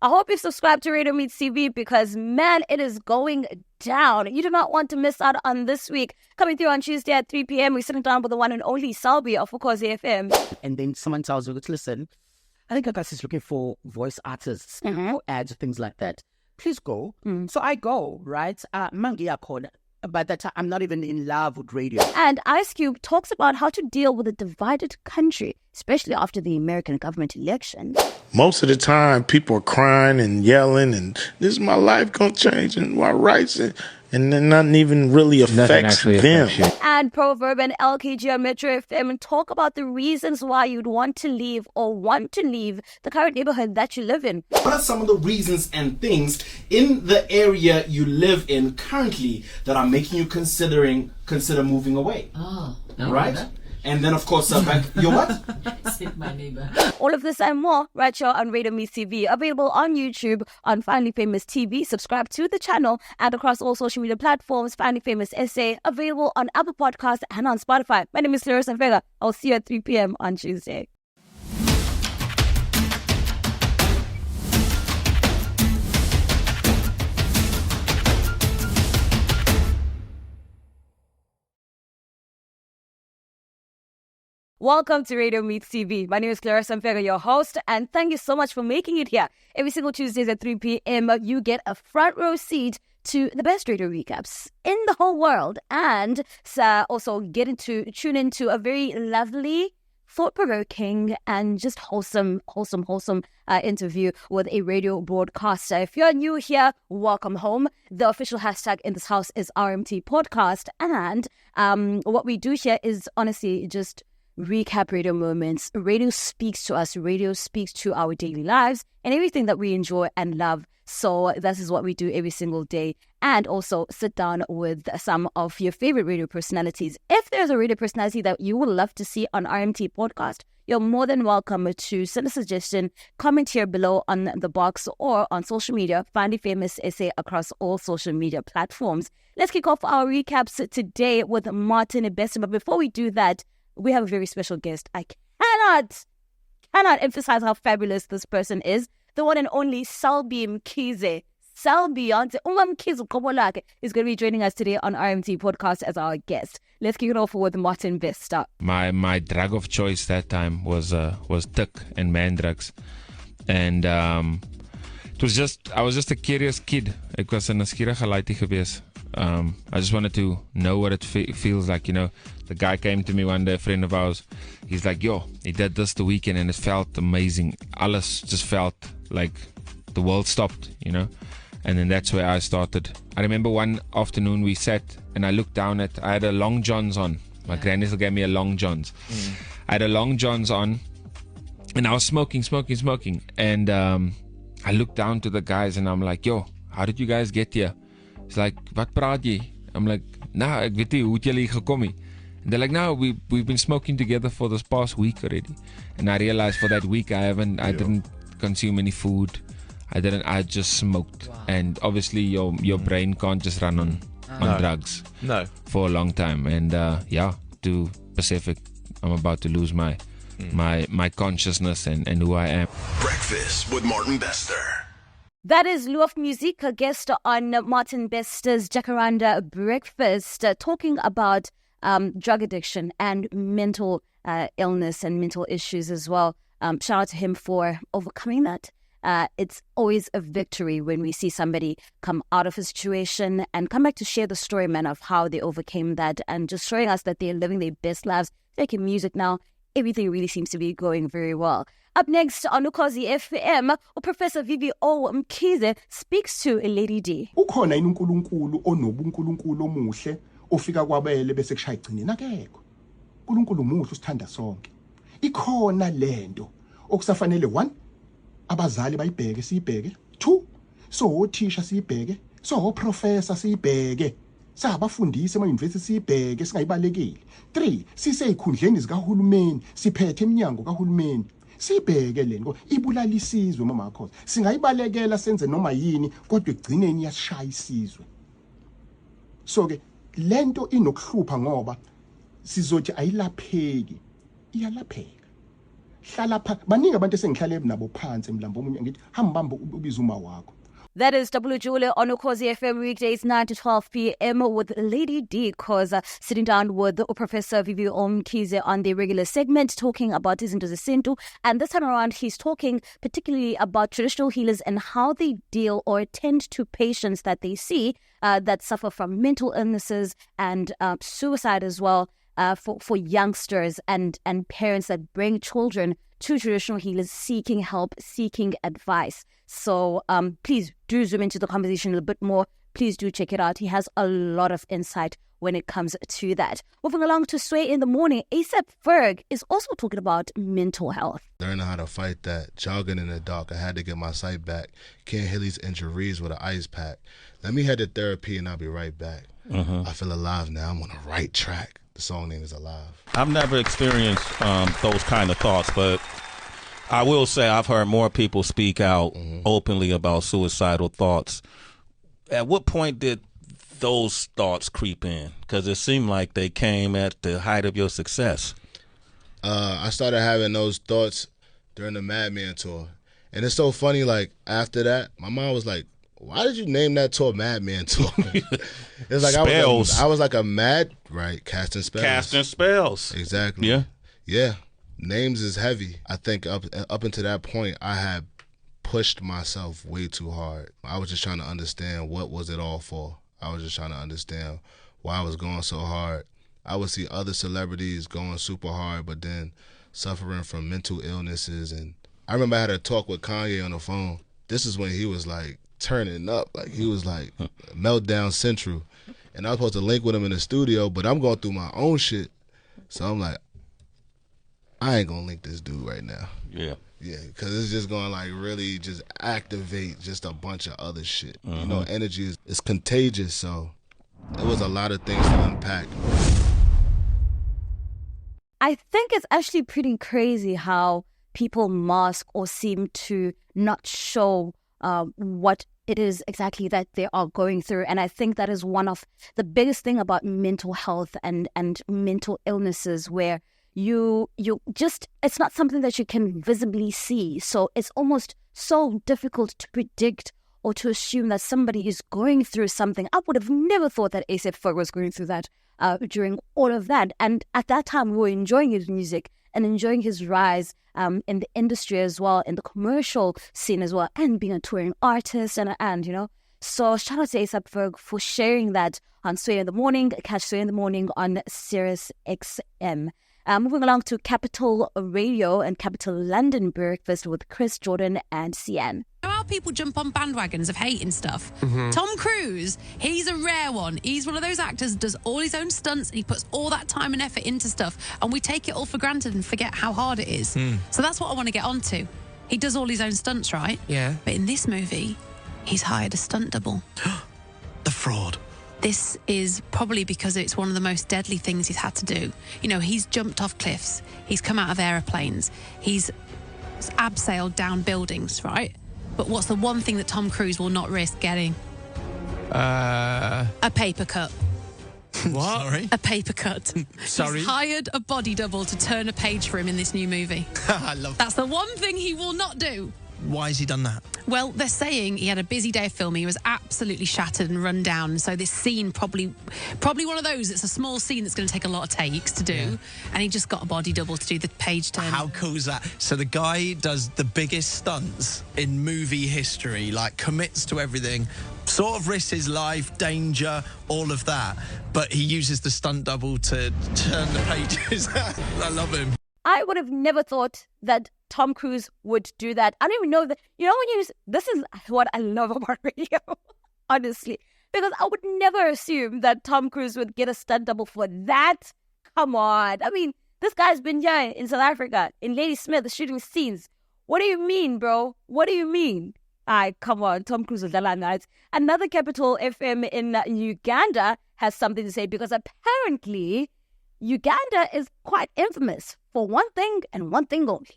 I hope you subscribe to Radio Meets TV because, man, it is going down. You do not want to miss out on this week. Coming through on Tuesday at 3 p.m., we're sitting down with the one and only Selby of UKHOZI FM. And then someone tells you, listen, I think GAGASI is looking for voice artists or ads, things like that. Please go. So I go, right? By that time, I'm not even in love with radio. And Ice Cube talks about how to deal with a divided country, especially after the American government election. Most of the time, people are crying and yelling, and this is my life gonna change, and my rights, and then nothing even really affects them. And Proverb and LKG on Metro FM talk about the reasons why you'd want to leave the current neighborhood that you live in. What are some of the reasons and things in the area you live in currently that are making you consider moving away? Right? And then, of course, your what? My neighbor. All of this and more right here on Radio Meets TV. Available on YouTube, on Finally Famous TV. Subscribe to the channel and across all social media platforms. Finally Famous SA. Available on Apple Podcasts and on Spotify. My name is Clarissa Mfeka. I'll see you at 3 p.m. on Tuesday. Welcome to Radio Meets TV. My name is Clarissa Mfeka, your host, and thank you so much for making it here. Every single Tuesdays at 3 p.m., you get a front row seat to the best radio recaps in the whole world, and also tune into a very lovely, thought-provoking, and just wholesome interview with a radio broadcaster. If you're new here, welcome home. The official hashtag in this house is RMT Podcast, and what we do here is honestly just recap radio moments. Radio speaks to us. Radio speaks to our daily lives and everything that we enjoy and love. So this is what we do every single day. And also sit down with some of your favorite radio personalities. If there's a radio personality that you would love to see on RMT Podcast, you're more than welcome to send a suggestion, comment here below on the box or on social media, Finally Famous SA across all social media platforms. Let's kick off our recaps today with Martin Bester. But before we do that, we have a very special guest. I cannot emphasize how fabulous this person is. The one and only Selby Mkhize. Selby Mkhize is going to be joining us today on RMT Podcast as our guest. Let's kick it off with Martin Bester. My drug of choice that time was tik and man drugs, and I was just a curious kid. Ek was 'n nuuskierige laaitie gewees. I just wanted to know what it feels like, you know. The guy came to me one day, a friend of ours. He's like, yo, he did this the weekend and it felt amazing. Alles just felt like the world stopped, you know. And then that's where I started. I remember one afternoon we sat and I looked down I had a long johns on. My granny still gave me a long johns. I had a long johns on and I was smoking. And I looked down to the guys and I'm like, yo, how did you guys get here? It's like, wat praat jy? I'm like, nah, ek weet nie hoe het julle hier gekom nie. And they're like, no, we've been smoking together for this past week already. And I realized for that week I didn't consume any food. I just smoked. Wow. And obviously your brain can't just run on drugs for a long time. And to Pacific, I'm about to lose my consciousness and who I am. Breakfast with Martin Bester. That is Loof Music, a guest on Martin Bester's Jacaranda Breakfast, talking about drug addiction and mental illness and mental issues as well. Shout out to him for overcoming that. It's always a victory when we see somebody come out of a situation and come back to share the story, man, of how they overcame that and just showing us that they're living their best lives, making music now. Everything really seems to be going very well. Up next on UKHOZI FM, Professor V.O. Mkhize speaks to Lady D. Ukhona yini uNkulunkulu onobuNkulunkulu omuhle ofika kwabele bese kushaya igcini nakekho. uNkulunkulu muhle usithanda sonke. Ikhona lento okusafanele 1 abazali bayibheke siyibheke, 2 so othisha siyibheke, so oprofessor siyibheke, sabafundisi ema-university siyibheke singayibalekeli, 3 siseyikhundleni zikahulumeni siphethe eminyango kahulumeni sibheke lento ibulala isizwe mama akho singayibalekela senze noma yini kodwa egcineni iyashaya isizwe. So ke lento inokuhlupha ngoba sizothi ayilapheki iyalapheka hlala baningi abantu esengihlale nabo phansi emlambo omunye ngithi hambamba ubiza uma wakho. That is WJule on UKHOZI FM weekdays 9 to 12 p.m. with Lady D, sitting down with Professor Selby Mkhize on the regular segment talking about Izinto Zesintu. And this time around, he's talking particularly about traditional healers and how they deal or attend to patients that they see that suffer from mental illnesses and suicide as well for youngsters and parents that bring children to traditional healers seeking help, seeking advice. So please do zoom into the conversation a little bit more. Please do check it out. He has a lot of insight when it comes to that. Moving along to Sway in the Morning, A$AP Ferg is also talking about mental health. Learning how to fight that. Jogging in the dark. I had to get my sight back. Can't heal these injuries with an ice pack. Let me head to therapy and I'll be right back. I feel alive now. I'm on the right track. The song name is Alive. I've never experienced those kind of thoughts, but I will say I've heard more people speak out openly about suicidal thoughts. At what point did those thoughts creep in? Because it seemed like they came at the height of your success. I started having those thoughts during the Madman tour. And it's so funny, like, after that, my mom was like, why did you name that tour Madman Tour? It's like I was like a mad, right, casting spells. Casting spells. Exactly. Yeah. Yeah. Names is heavy. I think up until that point, I had pushed myself way too hard. I was just trying to understand what was it all for. I was just trying to understand why I was going so hard. I would see other celebrities going super hard, but then suffering from mental illnesses. And I remember I had a talk with Kanye on the phone. This is when he was like turning up. Like he was like Meltdown Central. And I was supposed to link with him in the studio, but I'm going through my own shit. So I'm like, I ain't gonna link this dude right now. Yeah. Yeah, because it's just gonna like really just activate just a bunch of other shit. You know, energy is contagious, so it was a lot of things to unpack. I think it's actually pretty crazy how people mask or seem to not show what it is exactly that they are going through. And I think that is one of the biggest thing about mental health and mental illnesses, where you just, it's not something that you can visibly see. So it's almost so difficult to predict or to assume that somebody is going through something. I would have never thought that A$AP Ferg was going through that during all of that. And at that time, we were enjoying his music and enjoying his rise in the industry as well, in the commercial scene as well, and being a touring artist and you know. So shout out to A$AP Ferg for sharing that on Sway in the Morning. Catch Sway in the Morning on SIRIUSXM. Moving along to Capital Radio and Capital London Breakfast with Chris, Jordan and Cian. How people jump on bandwagons of hating stuff. Tom Cruise, he's a rare one. He's one of those actors who does all his own stunts. He puts all that time and effort into stuff, and we take it all for granted and forget how hard it is. So that's what I want to get onto. He does all his own stunts, right? Yeah. But in this movie, he's hired a stunt double. The fraud. This is probably because it's one of the most deadly things he's had to do. You know, he's jumped off cliffs. He's come out of aeroplanes. He's abseiled down buildings, right? But what's the one thing that Tom Cruise will not risk getting? A paper cut. What? Sorry? A paper cut. Sorry? He's hired a body double to turn a page for him in this new movie. I love that. That's the one thing he will not do. Why has he done that? Well, they're saying he had a busy day of filming. He was absolutely shattered and run down. So this scene probably one of those. It's a small scene that's going to take a lot of takes to do. Yeah. And he just got a body double to do the page turn. How cool is that? So the guy does the biggest stunts in movie history, like commits to everything, sort of risks his life, danger, all of that. But he uses the stunt double to turn the pages. I love him. I would have never thought that Tom Cruise would do that. I don't even know that. You know, this is what I love about radio, honestly, because I would never assume that Tom Cruise would get a stunt double for that. Come on. I mean, this guy's been here in South Africa, in Ladysmith, shooting scenes. What do you mean, bro? What do you mean? Come on, Tom Cruise with nights. Another Capital FM in Uganda has something to say, because apparently Uganda is quite infamous for one thing and one thing only.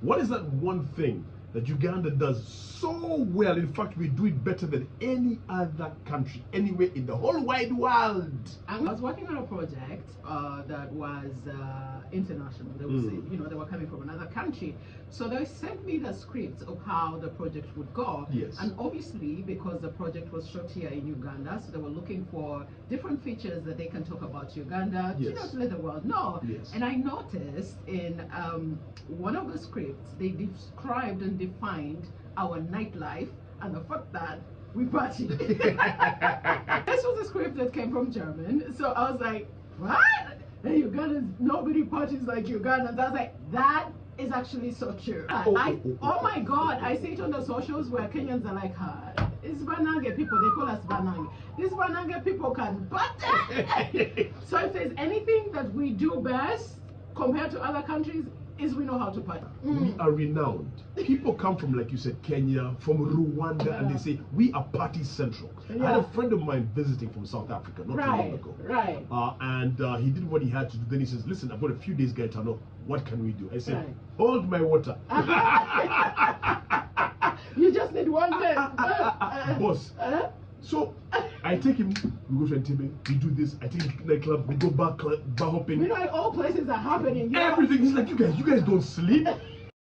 What is that one thing that Uganda does so well. In fact, we do it better than any other country anywhere in the whole wide world. I was working on a project that was international. They was, they were coming from another country. So they sent me the script of how the project would go. Yes. And obviously, because the project was shot here in Uganda, so they were looking for different features that they can talk about Uganda, Yes. to let the world know. Yes. And I noticed in one of the scripts, they described and defined our nightlife and the fact that we party. This was a script that came from German, so I was like, what? Hey, Ugandans, nobody parties like Ugandans. I was like, that is actually so true. Oh my God, I see it on the socials where Kenyans are like, it's Banange people, they call us Banange. These Banange people can party. So if there's anything that we do best compared to other countries, is we know how to party. We are renowned. People come from, like you said, Kenya, from Rwanda, and they say, we are party central. I had a friend of mine visiting from South Africa not too long ago. Right. And he did what he had to do. Then he says, listen, I've got a few days, Gaetano. What can we do? I said, hold my water. You just need one day. Boss. So I take him, we go to Entebbe, we do this, I take him to the nightclub, we go bar hopping. Meanwhile, all places are happening. Everything is like, you guys don't sleep.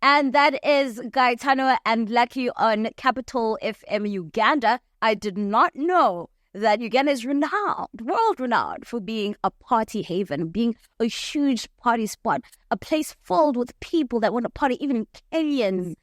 And that is Gaetano and Lucky on Capital FM Uganda. I did not know that Uganda is renowned, world renowned, for being a party haven, being a huge party spot, a place filled with people that want to party, even Kenyans.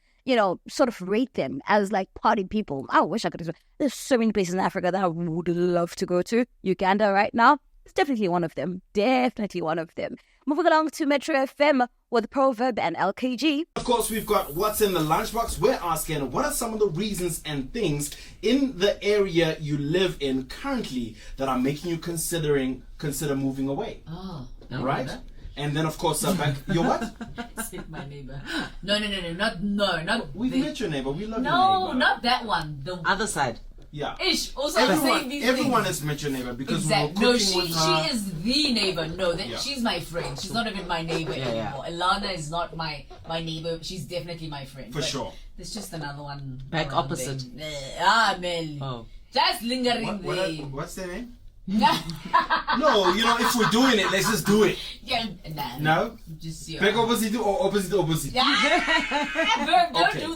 Sort of rate them as like party people. I wish I could. There's so many places in Africa that I would love to go to. Uganda right now is definitely one of them. Definitely one of them. Moving along to Metro FM with Proverb and LKG. Of course, we've got What's in the Lunchbox. We're asking, what are some of the reasons and things in the area you live in currently that are making you consider moving away? Oh, right? And then, of course, back. You're what? I said my neighbor. Not. We've met your neighbor. We love your No, neighbor. not that one. The other side. Yeah. Ish. Also, everyone has met your neighbor because exactly. we were No, cooking with her. she is the neighbor. No, she's my friend. She's not even my neighbor anymore. Alana is not my neighbor. She's definitely my friend. For sure. There's just another one. Back opposite. Mel. Oh. Just lingering there. What's their name? No, if we're doing it, let's just do it. Yeah, no. Just back opposite or opposite? Don't do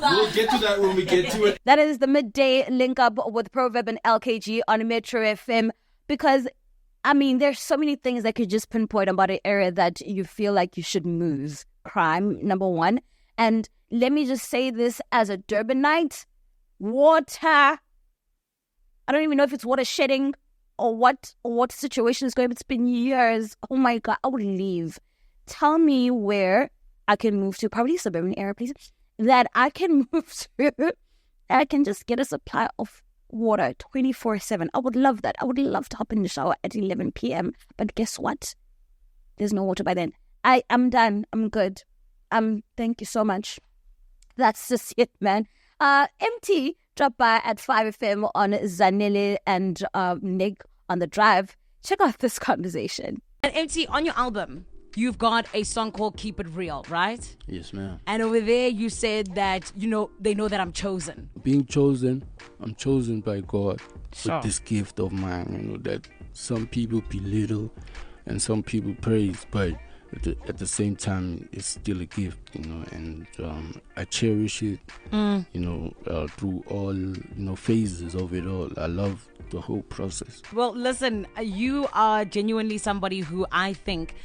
that. We'll get to that when we get to it. That is the midday link up with Proverb and LKG on Metro FM, because there's so many things that could just pinpoint about an area that you feel like you should move. Crime, number one. And let me just say this as a Durbanite, water. I don't even know if it's water shedding or what situation is going on. It's been years. Oh my God, I would leave. Tell me where I can move to, probably suburban area, please, that I can move to. I can just get a supply of water 24/7. I would love that. I would love to hop in the shower at 11 p.m. But guess what? There's no water by then. I'm done. I'm good. Thank you so much. That's just it, man. MT drop by at 5FM on Zanele and Nick on the drive. Check out this conversation. And MT, on your album, you've got a song called Keep It Real, right? Yes, ma'am. And over there you said that, they know that I'm chosen. Being chosen, I'm chosen by God Sure. with this gift of mine, that some people belittle and some people praise, but at the same time, it's still a gift, and I cherish it, through all, phases of it all. I love the whole process. Well, listen, you are genuinely somebody who I think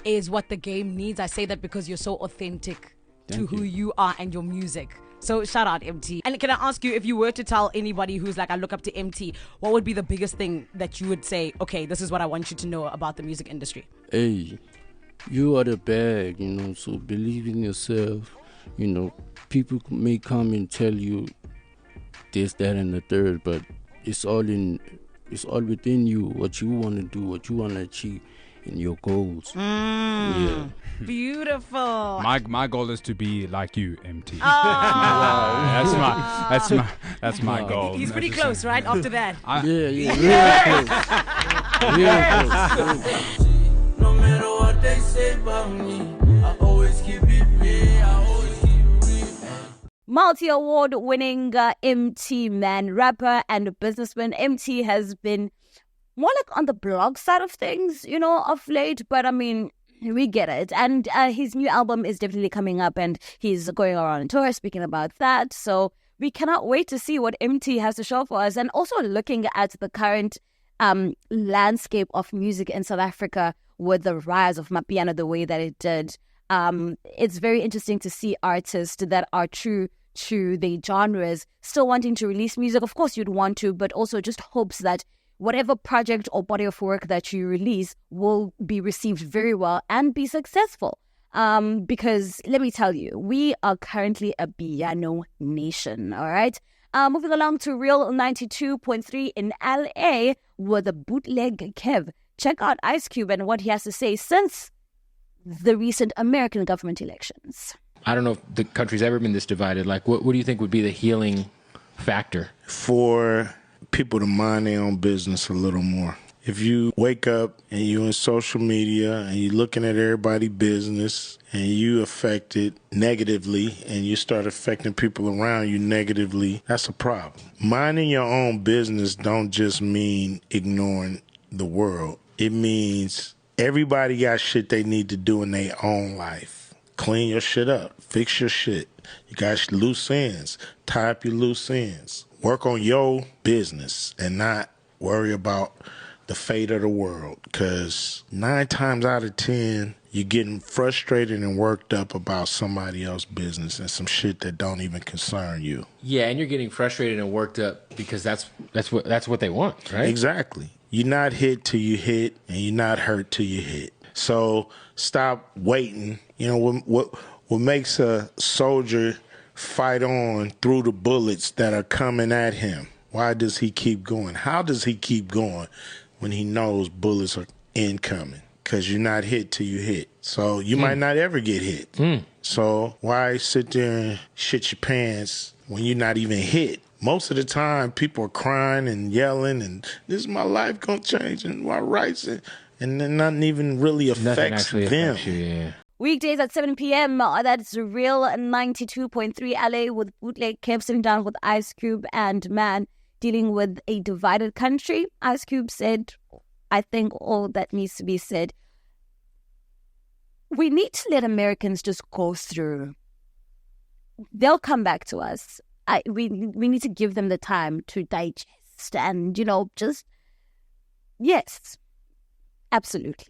is what the game needs. I say that because you're so authentic to who you are and your music. So shout out MT. And can I ask you, if you were to tell anybody who's like, I look up to MT, what would be the biggest thing that you would say, okay, this is what I want you to know about the music industry? Hey, you are the bag, so believe in yourself. People may come and tell you this, that, and the third, but it's all within you, what you want to do, what you want to achieve in your goals. Yeah. Beautiful. My goal is to be like you, MT. Oh. That's my goal. He's pretty close, right? After that. Real close. No matter what they say about me, I always keep it real. Multi-award winning MT man, rapper and businessman. MT has been more like on the blog side of things, of late. But I mean, we get it. And his new album is definitely coming up and he's going around on tour speaking about that. So we cannot wait to see what MT has to show for us. And also looking at the current landscape of music in South Africa with the rise of Mapiano the way that it did. It's very interesting to see artists that are true to their genres still wanting to release music. Of course, you'd want to, but also just hopes that whatever project or body of work that you release will be received very well and be successful. Because let me tell you, we are currently a piano nation, all right? Moving along to Real 92.3 in LA with a bootleg Kev. Check out Ice Cube and what he has to say since the recent American government elections. I don't know if the country's ever been this divided. Like, what do you think would be the healing factor? For people to mind their own business a little more. If you wake up and you're in social media and you're looking at everybody's business and you affect it negatively and you start affecting people around you negatively, that's a problem. Minding your own business don't just mean ignoring the world. It means everybody got shit they need to do in their own life. Clean your shit up. Fix your shit. You got loose ends. Tie up your loose ends. Work on your business and not worry about the fate of the world. Because 9 times out of 10, you're getting frustrated and worked up about somebody else's business and some shit that don't even concern you. Yeah, and you're getting frustrated and worked up because that's what they want, right? Exactly. You're not hit till you hit, and you're not hurt till you hit. So stop waiting. What makes a soldier fight on through the bullets that are coming at him? Why does he keep going? How does he keep going when he knows bullets are incoming? Because you're not hit till you hit. So you might not ever get hit. So why sit there and shit your pants when you're not even hit? Most of the time, people are crying and yelling, and this is my life gonna change, and my rights, and then nothing even really affects them. Affects you, yeah. Weekdays at 7 p.m. That's Real 92.3 LA with bootleg Kev sitting down with Ice Cube and Man dealing with a divided country. Ice Cube said, I think all that needs to be said. We need to let Americans just go through. They'll come back to us. We need to give them the time to digest and, yes, absolutely.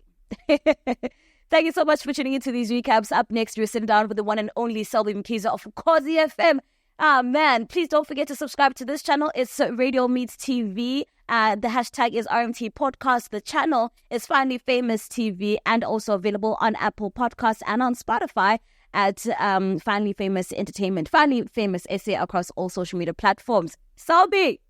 Thank you so much for tuning into these recaps. Up next, we're sitting down with the one and only Selby Mkhize of UKHOZI FM. Man, please don't forget to subscribe to this channel. It's Radio Meets TV. The hashtag is RMT Podcast. The channel is Finally Famous TV and also available on Apple Podcasts and on Spotify at Finally Famous Entertainment, Finally Famous SA across all social media platforms. Selby!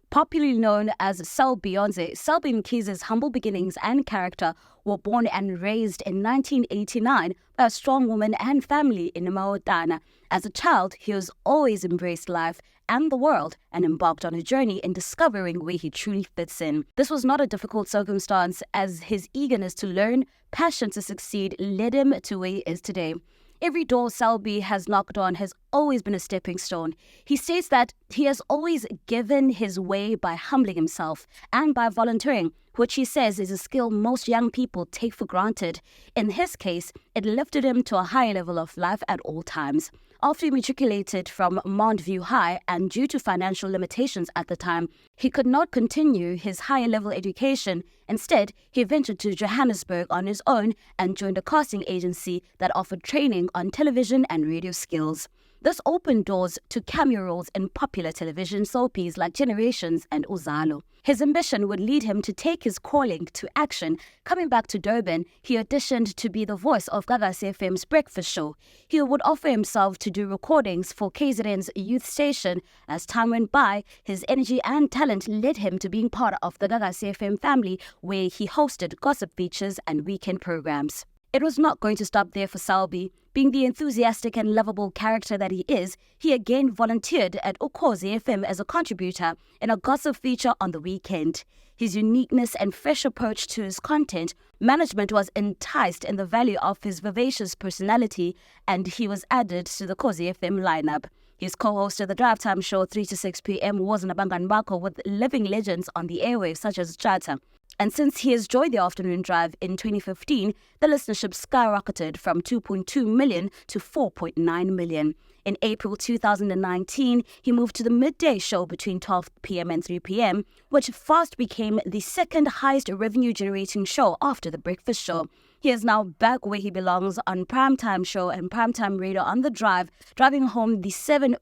Popularly known as Selby Mkhize, Selby Mkhize's humble beginnings and character were born and raised in 1989 by a strong woman and family in Maotana. As a child, he has always embraced life and the world and embarked on a journey in discovering where he truly fits in. This was not a difficult circumstance, as his eagerness to learn, passion to succeed led him to where he is today. Every door Selby has knocked on has always been a stepping stone. He states that he has always given his way by humbling himself and by volunteering, which he says is a skill most young people take for granted. In his case, it lifted him to a higher level of life at all times. After he matriculated from Mount View High and due to financial limitations at the time, he could not continue his higher level education. Instead, he ventured to Johannesburg on his own and joined a casting agency that offered training on television and radio skills. This opened doors to cameo roles in popular television soapies like Generations and UZALO. His ambition would lead him to take his calling to action. Coming back to Durban, he auditioned to be the voice of GAGASI FM's breakfast show. He would offer himself to do recordings for KZN's youth station. As time went by, his energy and talent led him to being part of the GAGASI FM family, where he hosted gossip features and weekend programs. It was not going to stop there for Selby. Being the enthusiastic and lovable character that he is, he again volunteered at UKHOZI FM as a contributor in a gossip feature on the weekend. His uniqueness and fresh approach to his content, management was enticed in the value of his vivacious personality, and he was added to the UKHOZI FM lineup. He's co-host of the Drive Time Show 3 to 6 p.m. was Nabangani Bakho with living legends on the airwaves such as Chata. And since he has joined the afternoon drive in 2015, the listenership skyrocketed from 2.2 million to 4.9 million. In April 2019, he moved to the midday show between 12 p.m. and 3 p.m., which fast became the second highest revenue-generating show after The Breakfast Show. He is now back where he belongs on Primetime Show and Primetime Radio on The Drive, driving home the 7+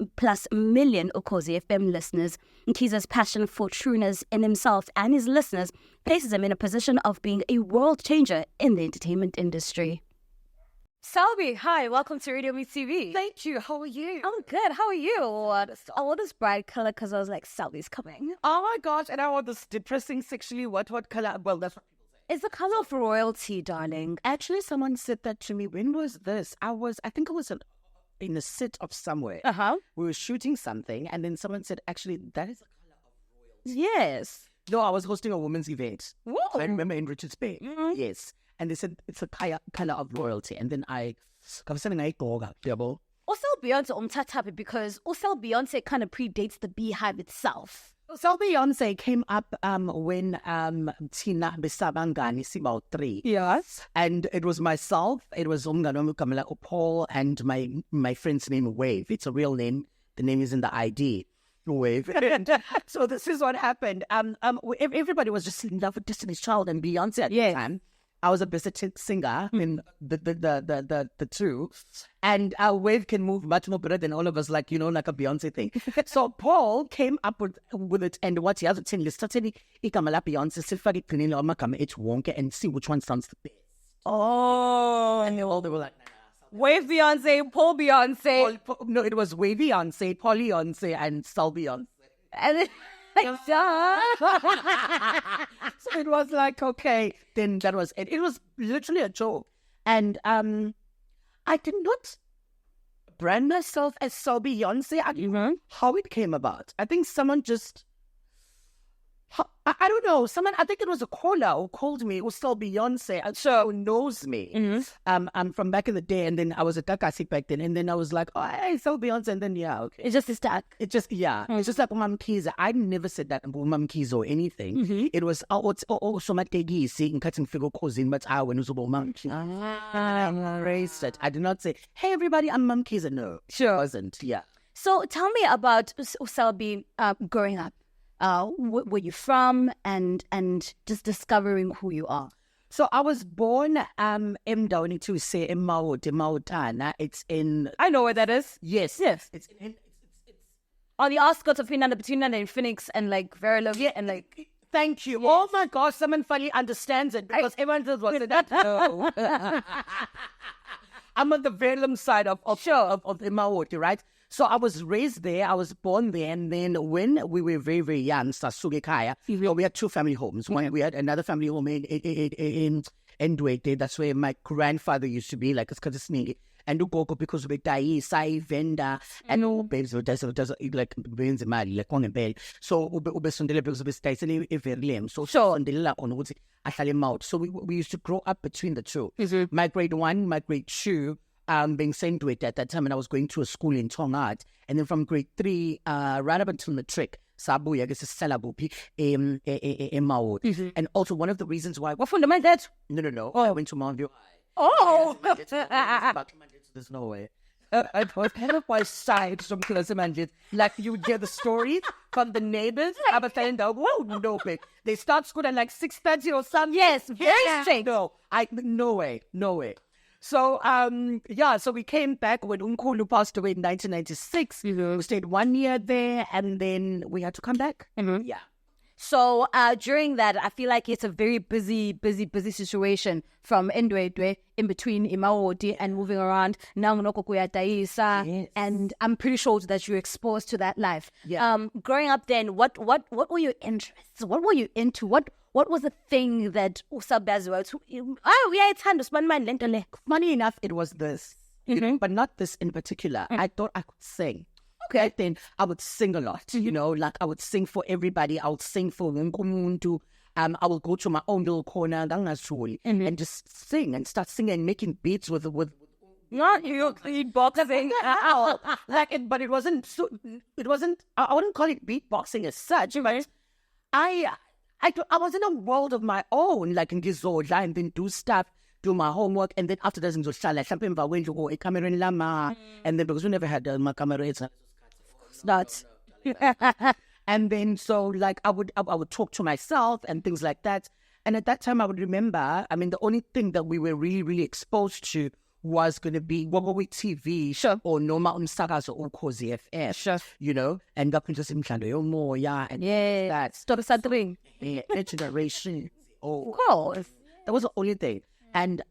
million UKHOZI FM listeners. Mkhize's passion for trueness in himself and his listeners places him in a position of being a world changer in the entertainment industry. Selby, hi, welcome to Radio Meets TV. Thank you. How are you? I'm good. How are you? I wore this bright color because I was like, Selby's coming. Oh my gosh, and I wore this depressing sexually what color? Well, that's what people say. It's the color of royalty, darling. Actually, someone said that to me. When was this? I think it was in a set of somewhere. We were shooting something, and then someone said, actually, that is the color of royalty. Yes. No, I was hosting a women's event. Whoa. I remember in Richards Bay. Yes. And they said it's a color of royalty. And then I was saying, also Beyonce umthathapi because also Beyonce kind of predates the Beehive itself. So Beyonce came up when Tina Besabangani Sibao 3. Yes. And it was myself, it was Umganomu Kamala Paul, and my friend's name Wave. It's a real name. The name is in the ID. Wave. So this is what happened. Everybody was just in love with Destiny's Child and Beyonce at the time. I was a best singer in the two, and Wave can move much more better than all of us, like a Beyonce thing. So Paul came up with it, and what he has to tell you, started ikamala Beyonce, sifari kinilo makam each wonke, and see which one sounds the best. Oh, and they were like, Wave Beyonce, Paul Beyonce. No, it was Wave Beyonce, Paul Beyonce, and Selby Beyonce. And then, so it was like, okay, then that was it. It was literally a joke. And I did not brand myself as Selby Beyonce. I don't know how it came about. I think someone just... I don't know. I think it was a caller who called me, who still Beyonce, who knows me. From back in the day, and then I was a GAGASI back then, and then I was like, oh, hey, still Beyonce, and then okay. It's just a stack. It's just like Mkhize. I never said that about Mkhize or anything. It was so much tegisi in cutting figure causing, but I when it was about Mkhize. I raised it. I did not say, hey everybody, I'm Mkhize. No, sure, I wasn't. Yeah. So tell me about Selby growing up. Where you from, and just discovering who you are. So I was born Mdawini to say Mautana. It's in... I know where that is. Yes. It's on the outskirts of Finland, between Finland and Phoenix, and like very lovely, and like... Thank you. Yes. Oh my gosh, someone finally understands it, because everyone says, what's that? No. I'm on the Verulam side of Imawoti, right? So I was raised there, I was born there, and then when we were very, very young, we had two family homes. One, we had another family home in Ndwete. That's where my grandfather used to be, like it's Kadisnigi. And Ugoko, because we die, Sai, Venda, and babes, does like Benz Mali, like on a bell. So Ubesundela because of his Tyson Everlem. So on the La on Woods, I had him out. So we used to grow up between the two. My grade 1, my grade 2. Being sent to it at that time, and I was going to a school in Tongat, and then from grade 3, right up until matric, Sabu, I guess it's Salabupi, and also one of the reasons why. What fundamental? No. Oh, I went to Mount View High. Oh, there's no way. I was kind of my side from Clarissa Mfeka. Like you would hear the stories from the neighbors. I was saying, whoa, no way. They start school at like 6:30 or something. Yes, very straight. No way. So, so we came back when Unkulu passed away in 1996. We stayed 1 year there, and then we had to come back. Yeah. So, during that, I feel like it's a very busy situation from Ndwedwe in between Imawoti and moving around. Yes. And I'm pretty sure that you're exposed to that life. Yeah. Growing up then, what were your interests? What were you into? What was the thing that Usabazwa? Funny enough, it was this, but not this in particular. I thought I could sing. Okay. Then I would sing a lot, like I would sing for everybody. I would sing for Nkumuntu. I will go to my own little corner and just sing and start singing and making beats with Not you beatboxing. But it wasn't. So, it wasn't. I wouldn't call it beatboxing as such. But I was in a world of my own. Like in Gizodla, and then do stuff, do my homework, and then after that, Ngizoshala. Something I went to go a camera in Lama, and then because we never had my camera, it's nuts. And then so like I would talk to myself and things like that. And at that time, I would remember. I mean, the only thing that we were really exposed to was going to be Wawawi TV, sure, or Noma Umsakazo or UKHOZI FM, sure, you know, and got into some more, yeah, and that stop stuttering, generation. Oh, cool. That was the only thing. And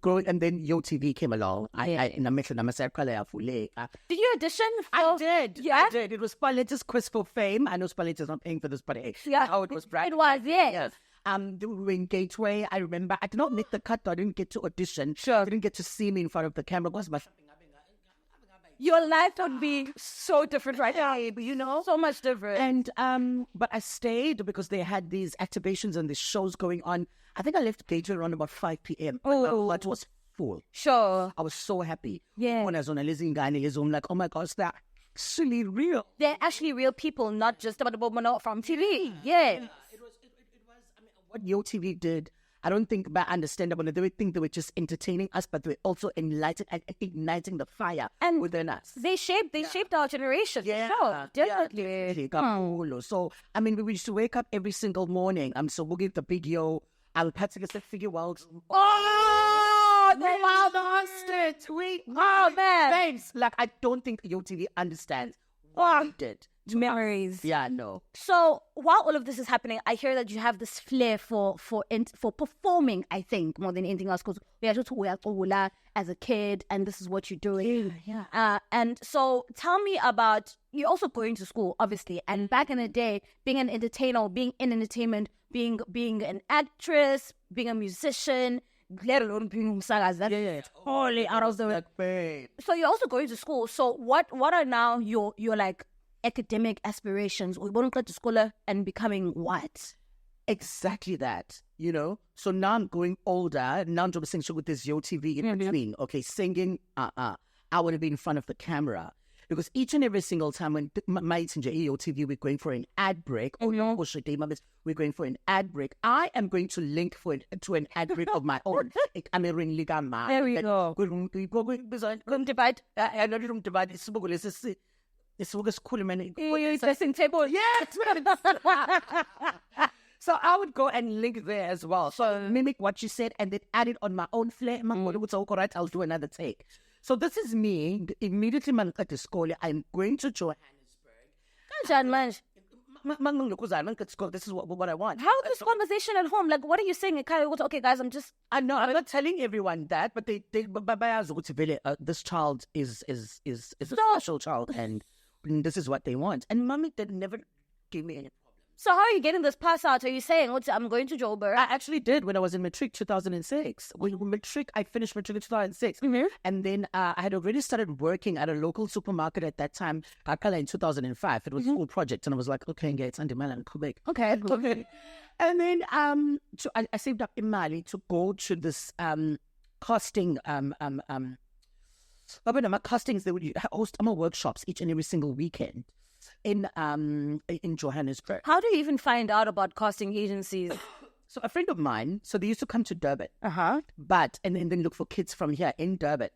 growing, and then YoTV came along. I mentioned myself. Did you audition? I did. Yeah, I did. It was Spalletti's Quest for Fame. I know Spalletti's not paying for this, but yeah, how it was, right? It was, yes. We were in Gateway. I remember I did not make the cut. I didn't get to audition. Sure, I didn't get to see me in front of the camera. Your life would be so different right now, you know, so much different. And but I stayed because they had these activations and these shows going on. I think I left Gateway around about 5 p.m. Oh, it was full. Sure, I was so happy. Yeah, when I was on a listening guy, I'm like, oh my gosh, they're actually real. They're actually real people, not just about the woman from TV. Yeah. What YoTV did, I don't think by understandable. They would think they were just entertaining us, but they were also enlightening and igniting the fire within us. They shaped our generation. Yeah, sure, definitely. Yeah. So I mean, we used to wake up every single morning. So we'll get the big yo. I'll have to get the figure out. Oh, they lost it. Oh man, babes. Like I don't think YoTV understands what we did. Memories. Yeah, no. So while all of this is happening, I hear that you have this flair for performing. I think more than anything else, because we are just as a kid, and this is what you're doing. Yeah. And so tell me about you're also going to school, obviously, and back in the day, being an entertainer, being in entertainment, being an actress, being a musician. Let alone being that's totally out of the way. So you're also going to school. So what are now your like academic aspirations? We want to go to school and becoming what? Exactly that, you know. So now I'm going older. Now I'm singing with this YoTV in between. Okay, singing. I want to be in front of the camera. Because each and every single time when my YoTV, we're going for an ad break. We're going for an ad break. I am going to link to an ad break of my own. There we go. Divide. Dressing table. Yes. So I would go and link there as well. So mimic what you said and then add it on my own flair. I'll do another take. So this is me. Immediately, this I'm going to Johannesburg. This is what I want. How this conversation at home? Like, what are you saying? Okay, guys, I'm not telling everyone that, but this child is a special child, and this is what they want. And mommy did never give me any. So how are you getting this pass out? Are you saying, I'm going to JOBURG? I actually did when I was in matric 2006. I finished matric in 2006. Mm-hmm. And then I had already started working at a local supermarket at that time, in 2005. It was a school project. And I was like, okay, it's under and Quebec. Okay. And then I saved up Imali to go to this casting. Castings, they would host workshops each and every single weekend. In Johannesburg. How do you even find out about casting agencies? So a friend of mine, they used to come to Durban. But and then look for kids from here in Durban.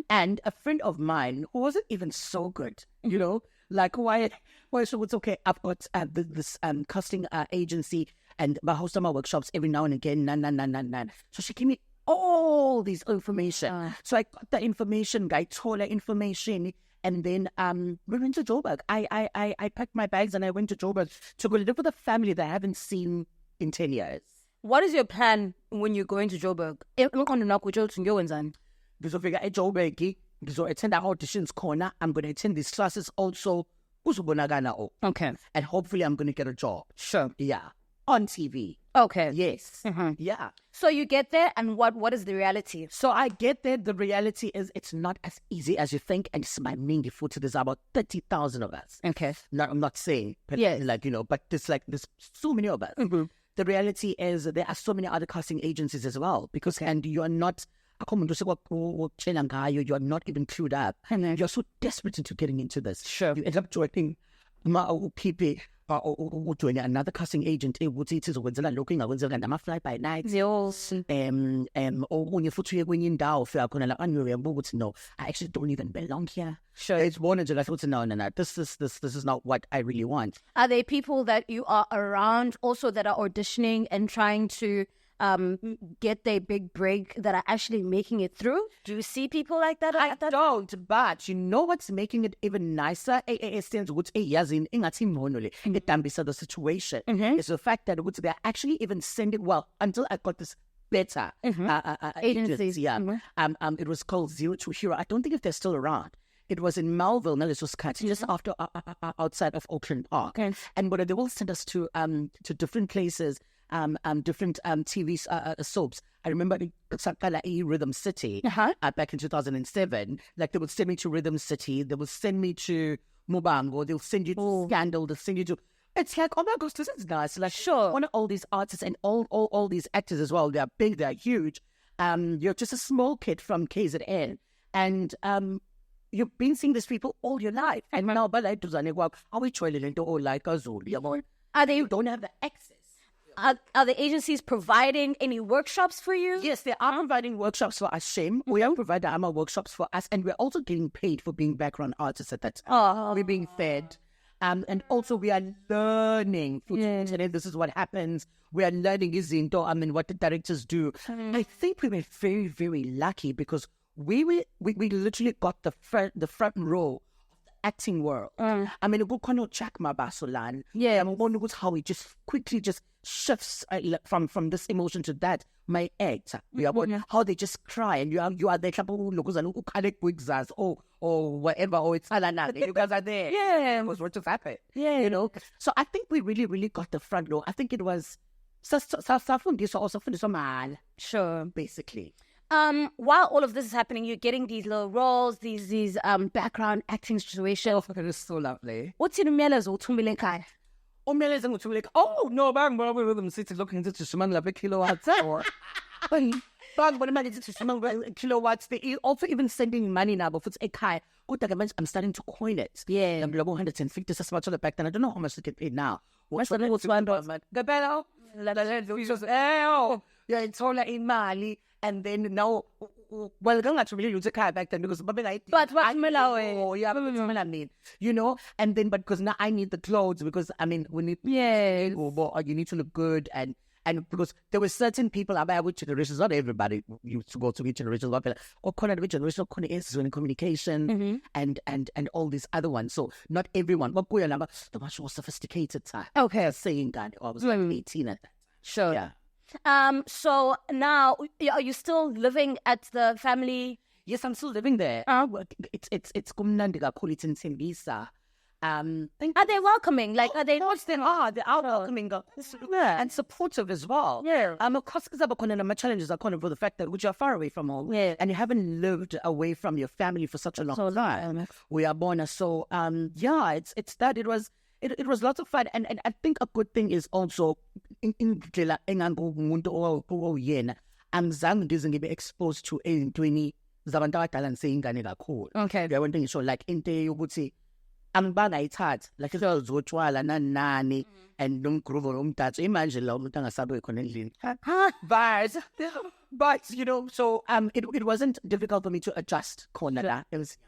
And a friend of mine who wasn't even so good, you know, like why so it's okay. I've got this casting agency and I host my workshops every now and again. So she gave me all these information. So I got the information, guy told her information. And then we went to JOBURG. I packed my bags and I went to JOBURG to go live with a family that I haven't seen in 10 years. What is your plan when you're going to JOBURG? Attend our auditions corner. I'm going to attend these classes also. Okay. And hopefully I'm going to get a job. Sure. Yeah. On TV. Okay. Yes. Yeah. So you get there, and what is the reality? So I get there. The reality is it's not as easy as you think, and it's my main default. There's about 30,000 of us. Okay. No, I'm not saying, but yes, but there's so many of us. Mm-hmm. The reality is there are so many other casting agencies as well, and you are not you are not even clued up. And you're so desperate into getting into this. Sure. You end up joining people doing another casting agent looking at fly by night. No, I actually don't even belong here. Sure. It's one and I thought, no, this is not what I really want. Are there people that you are around also that are auditioning and trying to get their big break that are actually making it through? Do you see people like that? I don't, but you know what's making it even nicer? The situation is the fact that they're actually even sending, well, until I got this better agencies. Yeah. It was called Zero to Hero. I don't think if they're still around. It was in Melville, no, this was cut just after outside of Auckland Park. Okay. And but they will send us to different places, different TV soaps. I remember Rhythm City back in 2007. Like they would send me to Rhythm City, they would send me to Mubango, they'll send you to Scandal, they'll send you to. It's like, oh my gosh, this is nice. Like, sure, one of all these artists and all these actors as well. They're big, they're huge. You're just a small kid from KZN, and you've been seeing these people all your life. And now, but like, are we trying to do like a Zulu? Are they don't have the access? Are the agencies providing any workshops for you? Yes, they are providing workshops for us, Shame. We are providing AMA workshops for us, and we're also getting paid for being background artists at that time. We're being fed. And also we are learning. This is what happens. We are learning what the directors do. I think we were very, very lucky because we literally got the front row of the acting world. I mean, we cannot check my basolan. Yeah, I wonder how it just quickly just shifts from this emotion to that. My act, how they just cry, and you are there, or whatever, or it's you guys are there. Yeah, was what just happened. Yeah, you know. So I think we really, really got the front row. I think it was sure, basically. While all of this is happening, you're getting these little roles, these background acting situations. Oh, it is so lovely. What's in the kai? Oh no, bang, but we're with them city looking into Shimon like kilowatts or bang, but kilowatts. They also even sending money now, but it's a kai. I'm starting to coin it. Yeah, I'm below 150. That's much on the back then. I don't know how much they get paid now. What's the next one? Gabello. Yeah, it's all in Mali. And then now, well, I don't actually use a car back then because but what mean, you know, and then but because now I need the clothes because I mean we need you need to look good and because there were certain people about which generations, not everybody used to go to which generations, or which generation is in communication and all these other ones. So not everyone, but the much more sophisticated time. Okay, saying that I was like 18 at that. Sure. Yeah. So now, are you still living at the family? Yes, I'm still living there. It's kumnandi kakhulu in Tembisa. Are they welcoming? Like, are they? They are welcoming and supportive as well. Yeah. Of course, because my challenges are kind of for the fact that you're far away from home, and you haven't lived away from your family for such a long time. We are born, so it's that it was. It was lots of fun, and I think a good thing is also in I'm zange be exposed to entweni zabantu abadala nseyingane kakhulu. Okay. Uyabona into ngisho like into yokuthi angibangayithatha like izozotshwala nani and nomgroove nomdatso imanje la umuntu angasabe khona endlini. But you know, so it wasn't difficult for me to adjust corner la. It was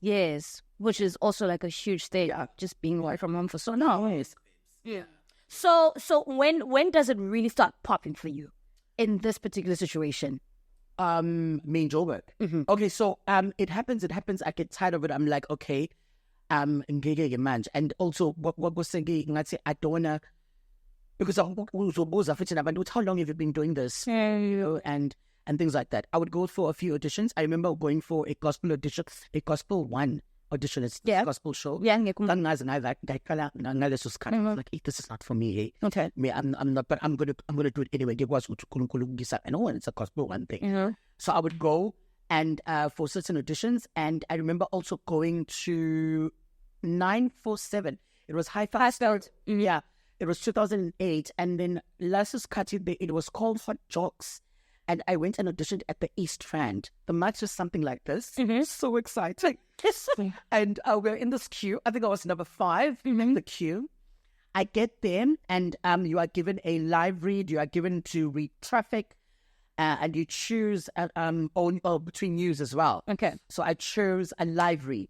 yes, which is also like a huge thing, just being away from home for so long. Yes. Yeah. So when does it really start popping for you in this particular situation? Me in Joburg. Okay, so it happens. I get tired of it. I'm like, okay, and also what was saying, I don't wanna, because how long have you been doing this? And things like that. I would go for a few auditions. I remember going for a gospel audition, a gospel one audition. It's a gospel show. Yeah, like, this is not for me. Okay, I'm not, but I'm gonna do it anyway. And it's a gospel one thing. So I would go and for certain auditions, and I remember also going to 947. It was High Fast. Yeah, it was 2008, and then Lassus Kati. It was called Hot Jocks. And I went and auditioned at the East Rand. The match was something like this. So exciting. And we're in this queue. I think I was number 5 in the queue. I get there, and you are given a live read. You are given to read traffic, and you choose between news as well. Okay. So I chose a live read.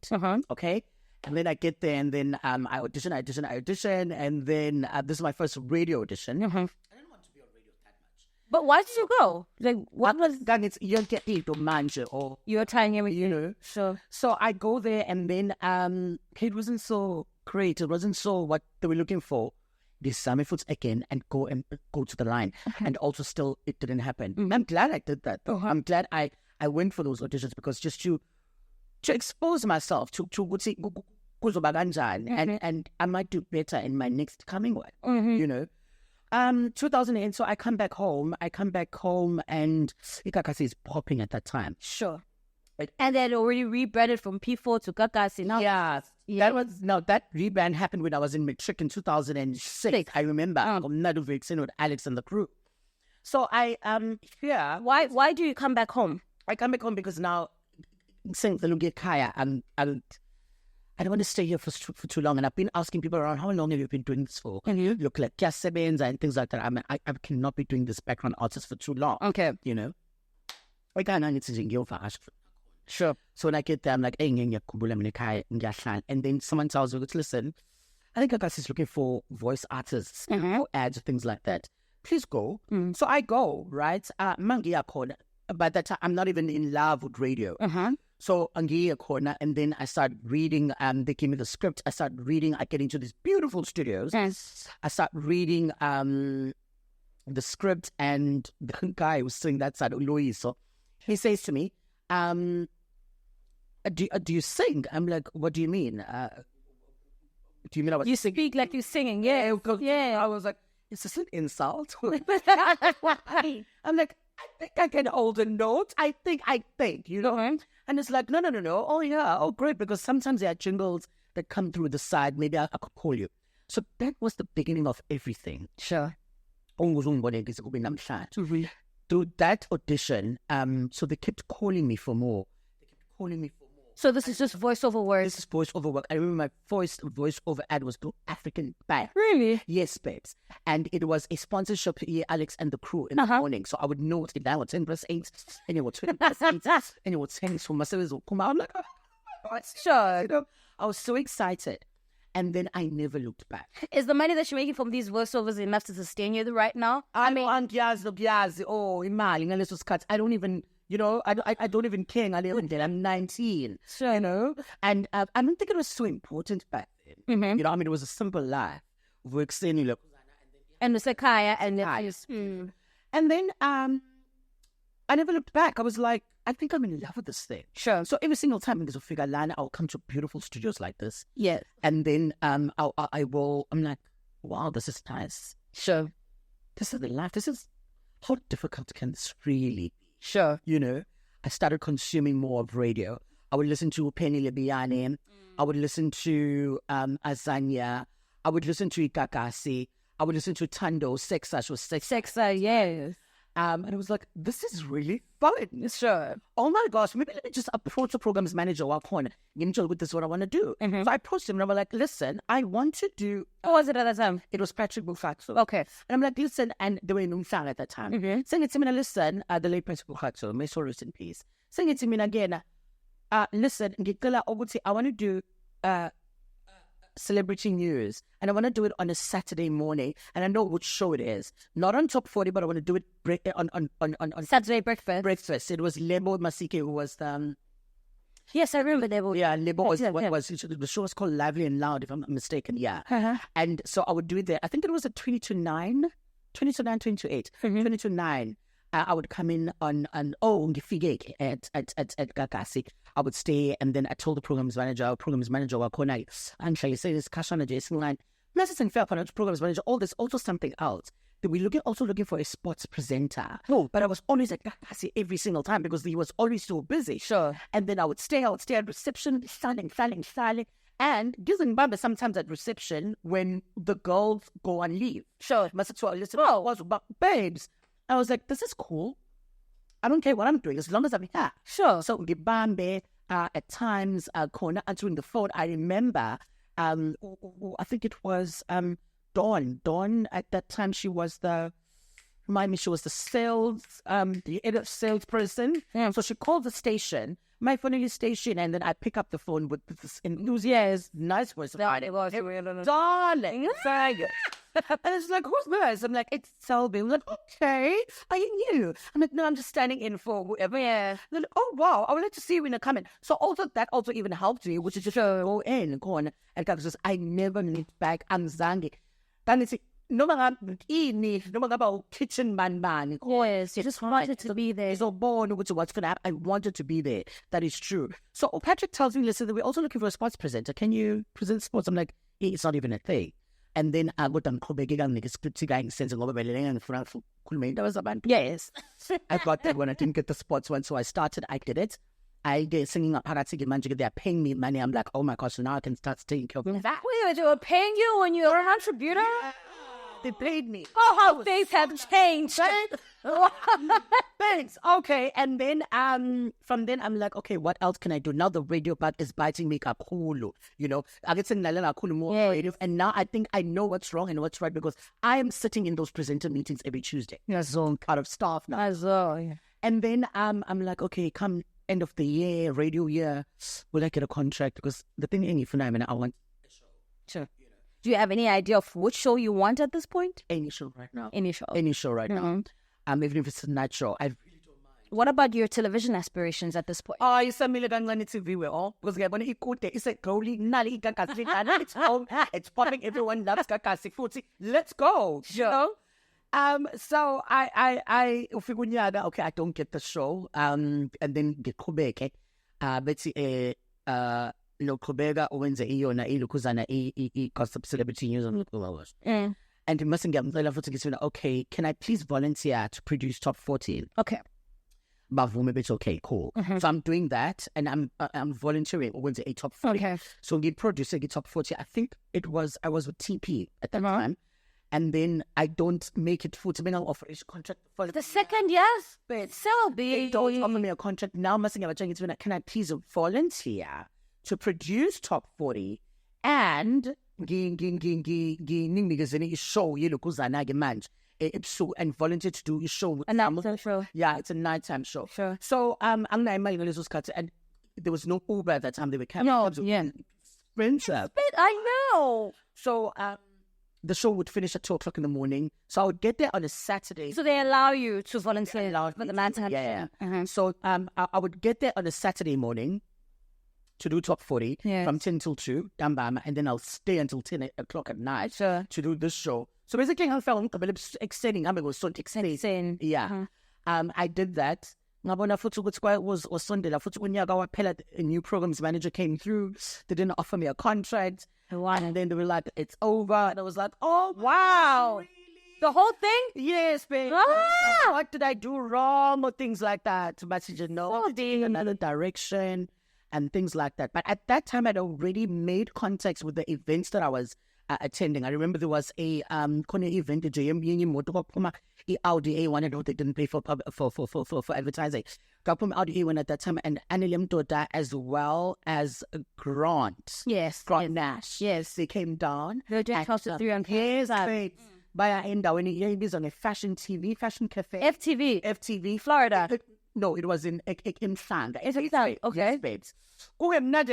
Okay. And then I get there, and then I audition, and then this is my first radio audition. But why did you go? Like, what was that? It's you get it to manje, or you're tying him, you know. Sure. So I go there, and then it wasn't so great. It wasn't so what they were looking for. They saw me foot again and go to the line, and also still it didn't happen. I'm glad I did that. I'm glad I went for those auditions, because just to expose myself to and I might do better in my next coming one. You know. 2008, so I come back home, and GAGASI is popping at that time. Sure. And then already rebranded from P4 to GAGASI now. Yeah. That rebrand happened when I was in Matric in 2006. I remember. With Alex and the crew. So I Why do you come back home? I come back home because now since the Kaya I don't want to stay here for too long. And I've been asking people around, how long have you been doing this for? And you look like Kasebens and things like that. I mean, I cannot be doing this background artist for too long. Okay. You know? Sure. So when I get there, I'm like, and then someone tells me, listen, I think GAGASI is looking for voice artists, for ads, things like that. Please go. So I go, right? By that time, I'm not even in love with radio. So Angia corner, and then I start reading. They gave me the script. I start reading. I get into these beautiful studios. I start reading the script, and the guy who was sitting that side, Luis, so he says to me, "Do you sing?" I'm like, "What do you mean? Do you mean I was you singing?" Speak like you're singing? Yeah. I was like, "Is this an insult?" I'm like, I think I can hold a note. I think, you know. And it's like, no. Oh, yeah. Oh, great. Because sometimes there are jingles that come through the side. Maybe I could call you. So that was the beginning of everything. Sure. Through that audition, so they kept calling me for more. So this is just voiceover work? This is voiceover work. I remember my voiceover ad was to African Bag. Really? Yes, babes. And it was a sponsorship here, Alex and the crew in the morning. So I would know it now, 10%, and it was 20%, and it was 10 for myself. I'm like, oh, sure. You know, I was so excited. And then I never looked back. Is the money that you're making from these voiceovers enough to sustain you right now? I don't even... You know, I don't even care. I'm 19. Sure. You know? And I don't think it was so important back then. You know, I mean, it was a simple life. And the Sakaya and then I never looked back. I was like, I think I'm in love with this thing. Sure. So every single time because of figure line, I'll come to beautiful studios like this. Yeah. And then I'm like, wow, this is nice. Sure. This is the life. This is, how difficult can this really be? Sure. You know, I started consuming more of radio. I would listen to Penny Lebiane. I would listen to Azania. I would listen to GAGASI. I would listen to Tando, Sexa, yes. And it was like, this is really fun. Sure. Oh my gosh, maybe let me just approach the programs manager while calling. This is what I want to do. So I approached him and I was like, listen, I want to do... What was it at that time? It was Patrick Bukhatso. Okay. And I'm like, listen, and they were in Umhlanga at that time. Saying it to me, listen, the late Patrick Bukhatso, may soul rest in peace. Saying it to me again, listen, I want to do... celebrity news, and I want to do it on a Saturday morning, and I know which show it is. Not on Top 40, but I want to do it on Saturday breakfast. It was Lebo Masike who was the... Yes, I remember Lebo. Yeah, Lebo was the show was called Lively and Loud, if I'm not mistaken. Yeah. And so I would do it there. I think it was a 20 to 9, 20 to 9, 20 to 8, 20 to 9. I would come in on at GAGASI. I would stay, and then I told the programs manager, and she said, "This Kashana Jason line, message and fair programs manager, all this, also something else. That we also looking for a sports presenter. But I was always at GAGASI every single time because he was always so busy. Sure. And then I would stay at reception, styling. And using Bamba sometimes at reception when the girls go on leave. Sure. Babes. I was like, this is cool. I don't care what I'm doing as long as I'm here. Sure. So ngibambe at times khona answering the phone. I remember I think it was Dawn at that time. She was the sales the head of salesperson. So she called the station, my phone station, and then I pick up the phone with this enthusiasm, nice voice. Darling. And it's like, who's this? I'm like, it's Selby. I'm like, okay, are you new? I'm like, no, I'm just standing in for whoever. Yeah. They're like, oh wow, I would like to see you in a comment. So also that also even helped me, which is just go in, and because I never meet back. I'm Zangi. Then it's no kitchen man. Yes, you just wanted to be there. So born what's gonna happen. I wanted to be there. That is true. So Patrick tells me, listen, we're also looking for a sports presenter. Can you present sports? I'm like, it's not even a thing. And then I got on yes. I got that when I didn't get the sports one, so I did it. I did singing up Parati. They're paying me money. I'm like, oh my gosh, so now I can start taking care of them. That way they were paying you when you were a contributor? Yeah. They paid me. Oh, how things have changed. Thanks. Okay. And then from then I'm like, okay, what else can I do? Now the radio part is biting me kakulu. You know, I get more creative. And now I think I know what's wrong and what's right because I am sitting in those presenter meetings every Tuesday. Yes, so part of staff now. Yeah. And then I'm like, okay, come end of the year, radio year, will I get a contract? Because the thing is, I want a show. Sure. Do you have any idea of which show you want at this point? Any show right now. Any show right now. Even if it's a night show, I really don't mind. What about your television aspirations at this point? Oh, it's a million TV we all because it's a growing nali GAGASI. It's popping. Everyone loves GAGASI. Let's go. Sure. You know? So I okay, I don't get the show. And then get Kubeke. But Kubega owenze iyona ilukuzana gossip celebrity news on hours. And it mustn't get okay, can I please volunteer to produce Top 40? Okay. It's okay, cool. So I'm doing that and I'm volunteering owenze a Top 40. Okay. So get producer get Top 40. I think I was with TP at that time. And then I don't make it full to me. I'll offer a contract for the second, yes. But Selby, they don't offer me a contract now. Can I please volunteer to produce Top 40 and show and volunteer to do a show. A nighttime show. Yeah, it's a nighttime show. Sure. So and there was no Uber at that time. They were cabs. No, yeah. Expensive. I know. So the show would finish at 2:00 in the morning. So I would get there on a Saturday. So they allow you to volunteer for the nighttime show. Yeah. So I would get there on a Saturday morning to do Top 40 from 10 till 2, and then I'll stay until 10 o'clock at night to do this show. So basically, I felt extending. Extending. Yeah. I did that. Was Sunday. A new programs manager came through. They didn't offer me a contract. And then they were like, it's over. And I was like, oh, wow. Really? The whole thing? Yes, babe. What did I do wrong or things like that? But you know, another direction. And things like that. But at that time, I'd already made contacts with the events that I was attending. I remember there was a event, Audi A1, they didn't pay for advertising. Audi A1 at that time, and Anilem Doda as well as Grant. Yes. Grant Nash. Yes. They came down. They were doing close to 3 on Yes, by our end, when he was on a fashion cafe. FTV, Florida. No, it was in Sand. Okay. Yes, babes. I know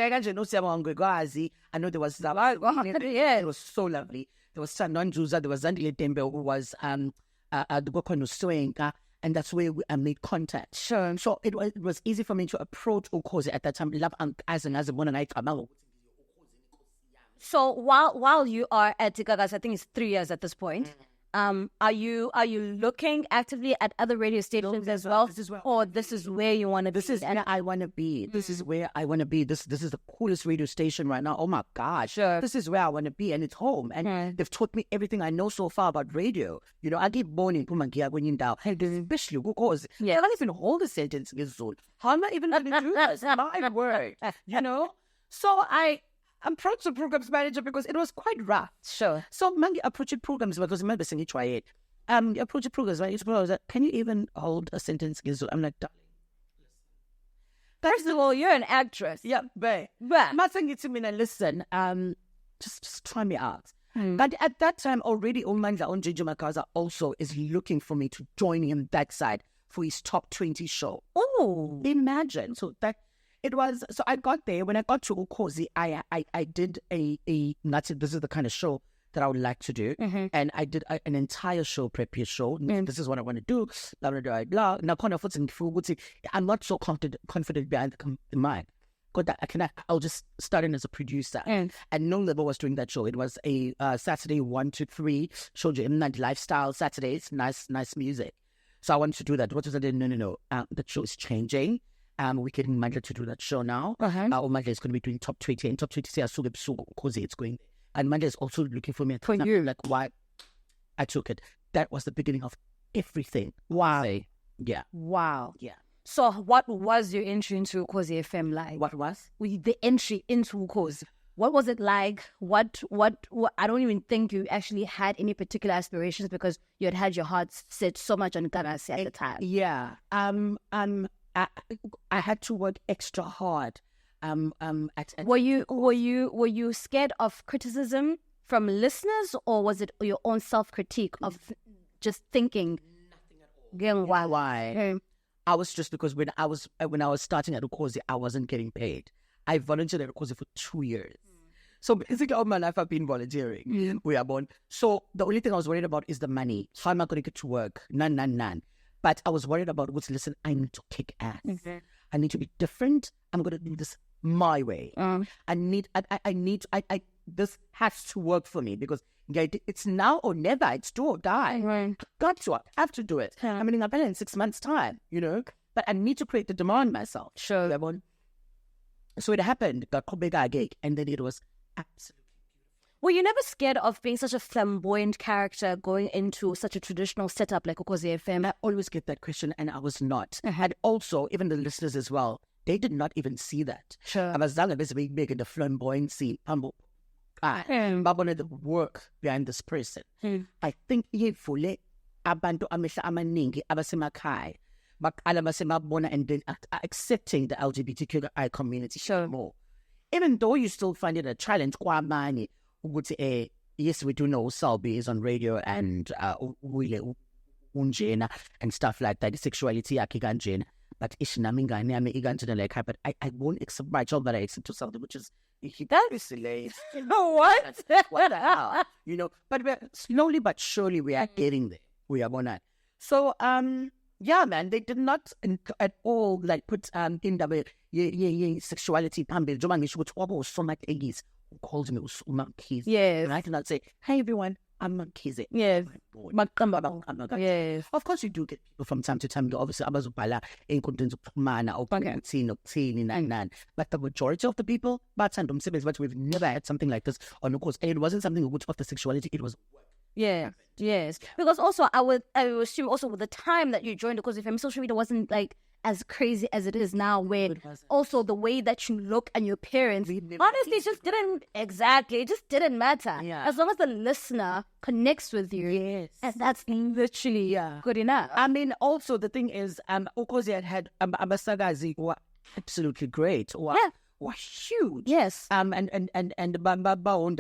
there was it was so lovely. There was Sandon Juza, there was Zandile Dembe, who was and that's where I made contact. Sure. So it was easy for me to approach UKHOZI at that time. So while you are at GAGASI, I think it's 3 years at this point. Are you looking actively at other radio stations as well? This is where you want to be? This is where I want to be. This is where I want to be. This is the coolest radio station right now. Oh my gosh. Sure. This is where I want to be, and it's home. And they've taught me everything I know so far about radio. You know, I get born in Pumangia when you're down. Especially because I can't even hold a sentence. How am I even going to do this? My word. You know? So I'm proud to programs manager because it was quite rough. Sure. So Mangi approached programs because remember saying try it. approach progress, right? It's progress. Can you even hold a sentence? I'm like, darling. First of all, you're an actress. Yeah, but I'm not saying it to me and listen. Just try me out. But at that time, already Omandla on JJ Makaza also is looking for me to join him that side for his top 20 show. Oh, imagine. So that it was. So I got there. When I got to UKHOZI, I did a this is the kind of show that I would like to do, and I did an entire show, prepare show. This is what I want to do. Blah blah blah blah. Now, I'm not so confident behind the mic. I'll just start in as a producer. And No Level was doing that show. It was a Saturday 1 to 3 showed you night lifestyle Saturdays, nice music. So I wanted to do that. What was I? No. The show is changing. We're getting Mandla to do that show now. Mandla is going to be doing top 20, and top 20 say because it's going. And Mandla is also looking for me. For you, like why I took it. That was the beginning of everything. Wow. Yeah. Wow. Yeah. So what was your entry into UKHOZI FM like? What was? The entry into UKHOZI. What was it like? What I don't even think you actually had any particular aspirations because you had your heart set so much on GAGASI at the time. Yeah. I had to work extra hard. Were you scared of criticism from listeners, or was it your own self-critique of just thinking? Nothing at all. Why? I was just because when I was starting at UKHOZI, I wasn't getting paid. I volunteered at UKHOZI for 2 years. So basically all my life I've been volunteering. We are born. So the only thing I was worried about is the money. How am I going to get to work? None. But I was worried about listen, I need to kick ass. I need to be different. I'm going to do this my way. This has to work for me because it's now or never. It's do or die. Got to. I have to do it. I mean, I've been in 6 months' time, but I need to create the demand myself. Sure. So it happened. Got a gig, and then it was absolutely. Were you never scared of being such a flamboyant character going into such a traditional setup like UKHOZI FM? I always get that question, and I was not. And also, even the listeners as well, they did not even see that. Sure. I was making the flamboyancy. I wanted the work behind this person. I think fully abantu amehla amaningi abasemakhaya baqala basemabona and then accepting the LGBTQI community more. Even though you still find it a challenge, yes, we do know Selby is on radio and unjena and stuff like that. Sexuality akiganjena. But but I won't accept my job that I accept to something which is that is silly. You know what? What the hell? But slowly but surely we are getting there. We are on that. So yeah, man, they did not at all like put in the sexuality. So much eggies who called me Mkhize. Yes. And I cannot say, hey everyone, I'm Mkhize. Yes. Yes. Of course you do get people from time to time. Obviously, but the majority of the people, but we've never had something like this on the course. And it wasn't something of the sexuality, it was work. Yes. Because also I would assume also with the time that you joined, because if social media wasn't like as crazy as it is now, where also the way that you look and your appearance, honestly, it just didn't matter. Yeah. As long as the listener connects with you, yes, and that's literally good enough. I mean, also the thing is, UKHOZI had Abasagazi were absolutely great. Were huge. Yes. And Bamba owned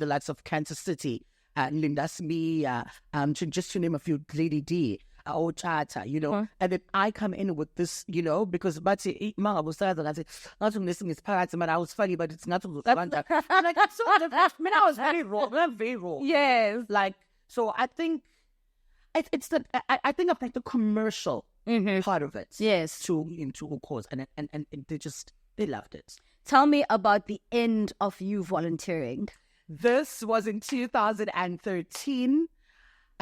the likes of Kansas City, Linda Smee, just to name a few, Lady D. Or Chata, and then I come in with this, because Bati Manga was saying, I said, not to listen is parrots, but I was funny, but it's not to I'm like, it's so different. I mean, I was very raw. Yes. Like, so I think it's the, I think of like the commercial part of it. Yes. Into UKHOZI, and they loved it. Tell me about the end of you volunteering. This was in 2013.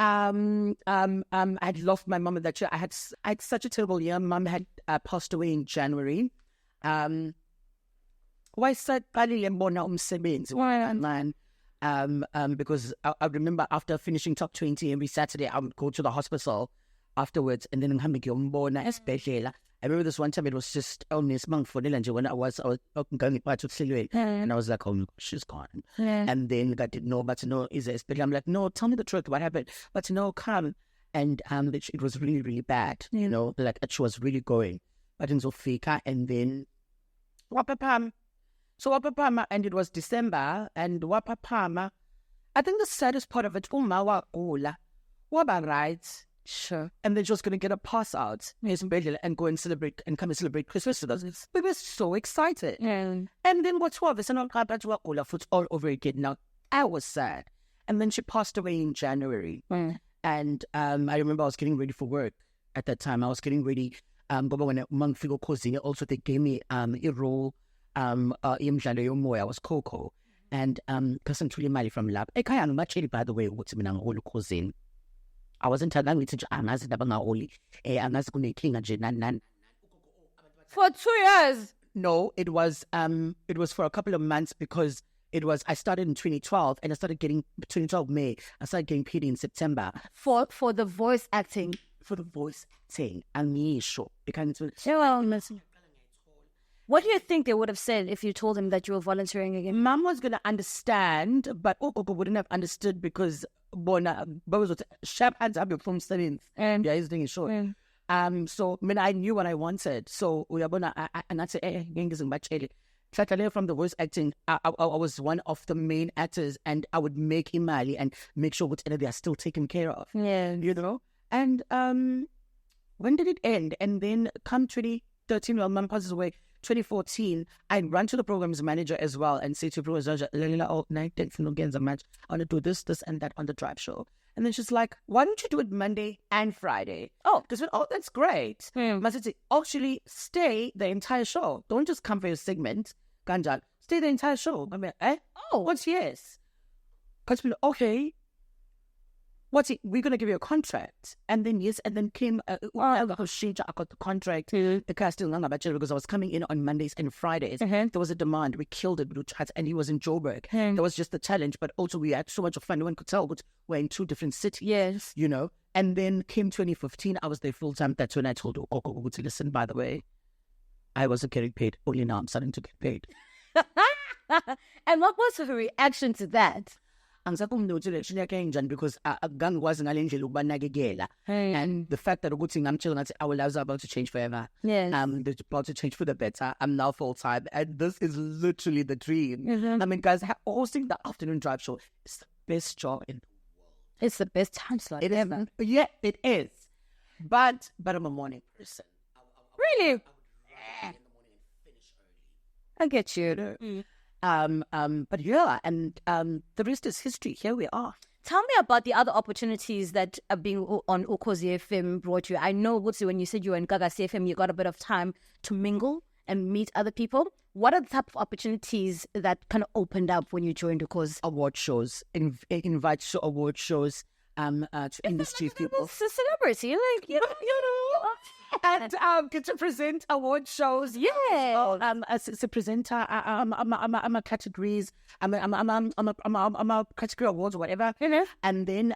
I'd lost my mum that year. I had such a terrible year. Mum had passed away in January. Why said because I remember after finishing top 20 every Saturday, I would go to the hospital afterwards, and then I remember this one time it was just only smang for Nilanje when I was going to Silhouette, and I was like, oh, she's gone. And then I didn't know, but no, is it? I'm like, no, tell me the truth, what happened? But no, come. And it was really, really bad, you know, like she was really going. But in Zofika, and then Wapapam. So Wapapama, and it was December, and Wapapama. I think the saddest part of it, Umawa Ola, Waba right. Sure. And then she was going to get a pass out and go and celebrate and come and celebrate Christmas with us. We were so excited. And then what's all this? And all over again. Now, I was sad. And then she passed away in January. And I remember I was getting ready for work at that time. I was getting ready. When UKHOZI, also they gave me a role. I was Coco. And person truly Mali from Lab. By the way, what's UKHOZI. I wasn't telling you for 2 years. No, it was for a couple of months because I started in 2012 and I started getting 2012 May. I started getting paid in September for the voice acting. For the voice acting, and sure. What do you think they would have said if you told them that you were volunteering again? Mom was gonna understand, but Okoko wouldn't have understood because sharp hands up your phone studying and yeah, he's doing it short. So I knew what I wanted. So we are gonna and I said, from the voice acting, I was one of the main actors, and I would make Imali and make sure whatever they are still taken care of. Yeah, you know. And when did it end? And then come 2013, while Mom passes away. 2014, I ran to the programs manager as well and say to the programs manager, I want to do this, and that on the drive show. And then she's like, why don't you do it Monday and Friday? Oh, that's great. I said, actually, stay the entire show. Don't just come for your segment. Ganjan, stay the entire show. I mean, Oh, what's yes? Okay. What's it? We're going to give you a contract. And then, yes, and then came, I got the contract. The guy still because I was coming in on Mondays and Fridays. There was a demand. We killed it. And he was in JOBURG. That was just the challenge. But also we had so much fun. No one could tell we're in two different cities. Yes. You know? And then came 2015. I was there full time. That's when I told Okoko to listen, by the way. I wasn't getting paid. Only now I'm starting to get paid. And what was her reaction to that? Because gang wasn't and the fact that I'm chilling, our lives are about to change forever. Yes. They're about to change for the better. I'm now full time, and this is literally the dream. I mean, guys, hosting the afternoon drive show is the best job in the world. It's the best time slot ever. Yeah, it is. But I'm a morning person. Really? I get you. But yeah, and the rest is history. Here we are. Tell me about the other opportunities that being on UKHOZI FM brought you. I know, Wutsi, when you said you were in GAGASI FM, you got a bit of time to mingle and meet other people. What are the type of opportunities that kind of opened up when you joined UKHOZI? Award shows, invite to award shows, to industry people. It's a celebrity, like, you know. And get to present award shows. Yeah. As a presenter, I'm a categories. I'm a category awards or whatever. And then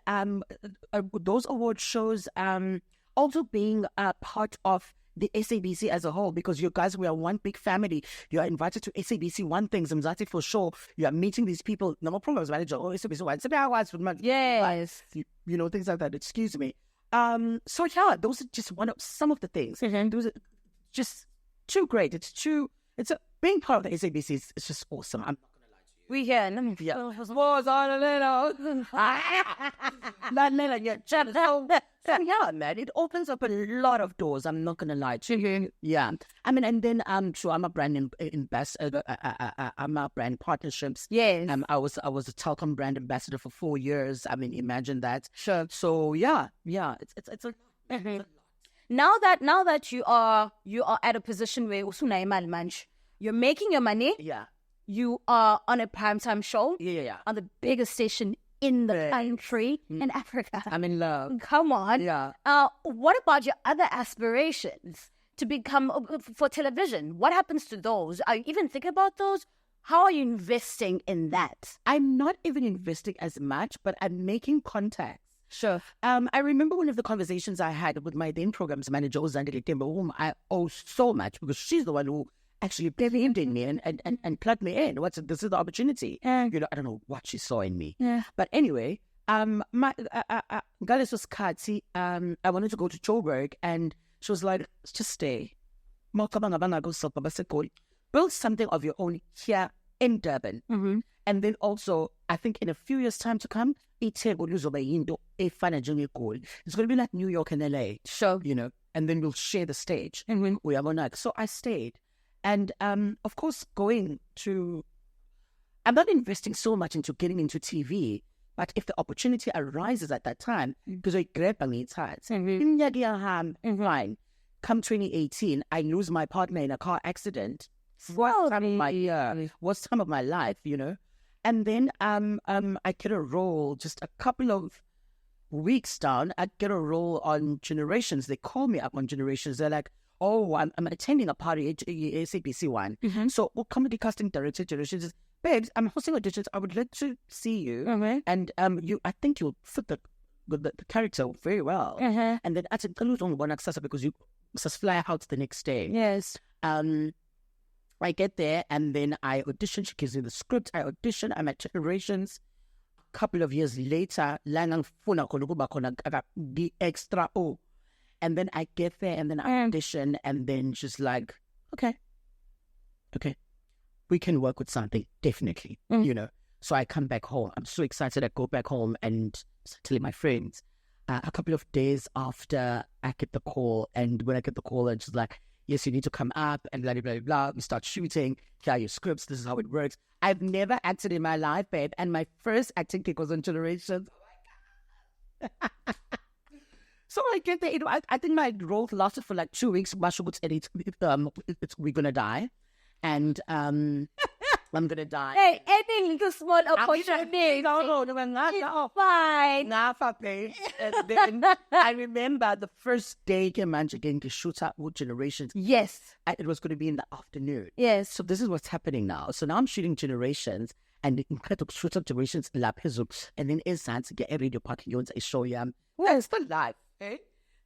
those award shows also being a part of the SABC as a whole, because you guys, we are one big family. You are invited to SABC One Things, Mzati for sure. You are meeting these people. No more programs manager. Oh, SABC One. Yes. You know, things like that. Excuse me. So yeah, those are just some of the things. Those are just too great. It's a being part of the SABC. It's just awesome. I'm not gonna lie to you. We here. Let me was on a little. So yeah, man, it opens up a lot of doors. I'm not gonna lie to you. Yeah, I mean, and then so I'm a brand ambassador. I'm a brand partnerships. Yes. I was a Telkom brand ambassador for 4 years. I mean, imagine that. Sure. So yeah, it's a lot. Now that you are at a position where you're making your money. Yeah. You are on a primetime show. Yeah. On the biggest station in the country, in Africa. I'm in love. Come on. Yeah. What about your other aspirations to become for television? What happens to those? Are you even thinking about those? How are you investing in that? I'm not even investing as much, but I'm making contacts. Sure. I remember one of the conversations I had with my then programs manager, Uzandile Tembo, whom I owe so much because she's the one who actually believed in me and plugged me in. This is the opportunity. I don't know what she saw in me. Yeah. But anyway, I wanted to go to JOBURG, and she was like, just stay. Build something of your own here in Durban. Mm-hmm. And then also, I think in a few years' time to come, it's going to be like New York and LA. Sure. And then we'll share the stage. And we are on. So I stayed. And of course, I'm not investing so much into getting into TV, but if the opportunity arises at that time, because I grab on its heart, fine. Come 2018, I lose my partner in a car accident. Worst time of my life, And then I get a role just a couple of weeks down. I get a role on Generations. They call me up on Generations. They're like, oh, I'm attending a party at SABC one. Mm-hmm. So comedy casting director Generations says, babes, I'm hosting auditions. I would like to see you. Mm-hmm. And I think you'll fit the character very well. Mm-hmm. And then I said, because you just fly out the next day. Yes. I get there and then I audition. She gives me the script. I audition. I'm at Generations. A couple of years later, the extra O. And then I get there and then I audition. And then she's like, okay, we can work with something, definitely, So I come back home. I'm so excited. I go back home and start telling my friends. A couple of days after I get the call, and when I get the call, and she's like, yes, you need to come up and blah, blah, blah, blah. We start shooting. Here are your scripts. This is how it works. I've never acted in my life, babe. And my first acting gig was on Generations. Oh, my God. So I get there. I think my role lasted for like 2 weeks. We're going to die. And I'm going to die. Hey, any little small opportunity. No, fine. And then I remember the first day came getting to shoot up with Generations. Yes. It was going to be in the afternoon. Yes. So this is what's happening now. So now I'm shooting Generations and in kind of shoot up Generations lap and then to get a radio parking on a show. That's the life. Eh?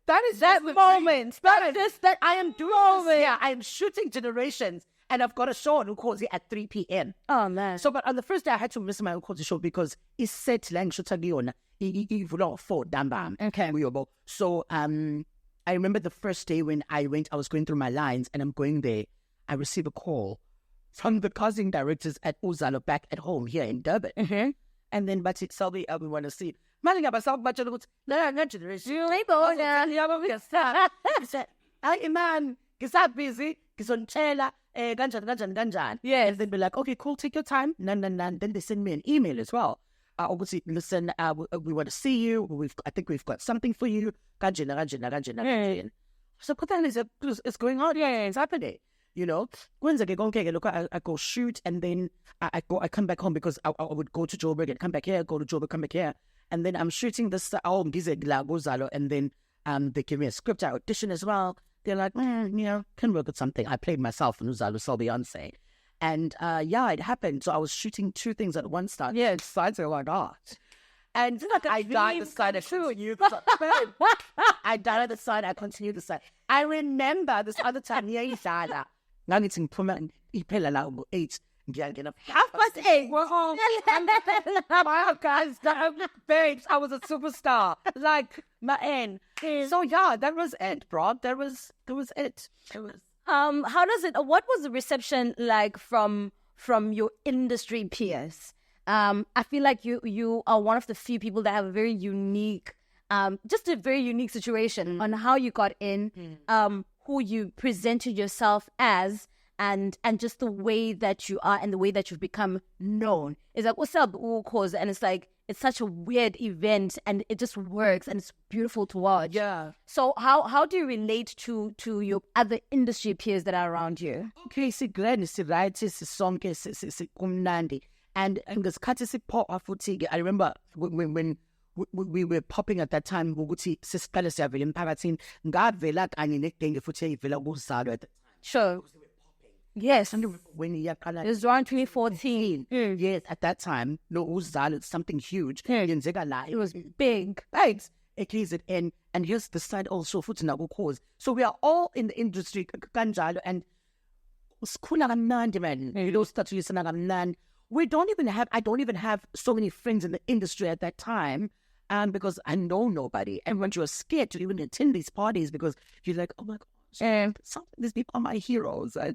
That is that moment. That I am doing this. Yeah, I am shooting Generations. And I've got a show on UKHOZI at 3 p.m. Oh, man. So, but on the first day, I had to miss my UKHOZI show because it's set lang shutagiona. Okay. So, I remember the first day when I was going through my lines and I'm going there. I received a call from the casting directors at UZALO back at home here in Durban. Mm-hmm. And then, but it's Selby, we want to see. I'm busy. Ganjan. Yes. And they'd be like, okay, cool, take your time. Then they send me an email as well. Obviously, listen, we want to see you. I think we've got something for you. Ganjan. So what the hell is going on? Yeah, it's happening. When I go shoot and then I come back home because I would go to JOBURG and come back here, go to JOBURG, come back here. And then I'm shooting this UZALO and then they give me a script, I audition as well. They're like, can work with something. I played myself in UZALO, Selby Mkhize. And it happened. So I was shooting 2 things at one start. Yeah, sides are like, And I died the side, I continued the side. I died at the side, I continued the side. I remember this other time, now it's in Puma, Ipela 8. 8:30. We're home. My guys, babes, I was a superstar. Like my end. So that was it, bro. That was it. It was. How does it? What was the reception like from your industry peers? I feel like you are one of the few people that have a very unique, just a very unique situation on how you got in, who you presented yourself as. And just the way that you are and the way that you've become known. It's like, what's up, UKHOZI? And it's like, it's such a weird event and it just works and it's beautiful to watch. Yeah. So how do you relate to your other industry peers that are around you? Okay, and I remember when we were popping at that time, Sure. Yes. When it was around 2014. Yes, at that time, no UZALO, something huge. It was big. Right. And here's the side also, cause. So we are all in the industry, kanjalo, and we don't even have, I don't even have so many friends in the industry at that time. Because I know nobody. And when you're scared to even attend these parties because you're like, oh my gosh, these people are my heroes. Am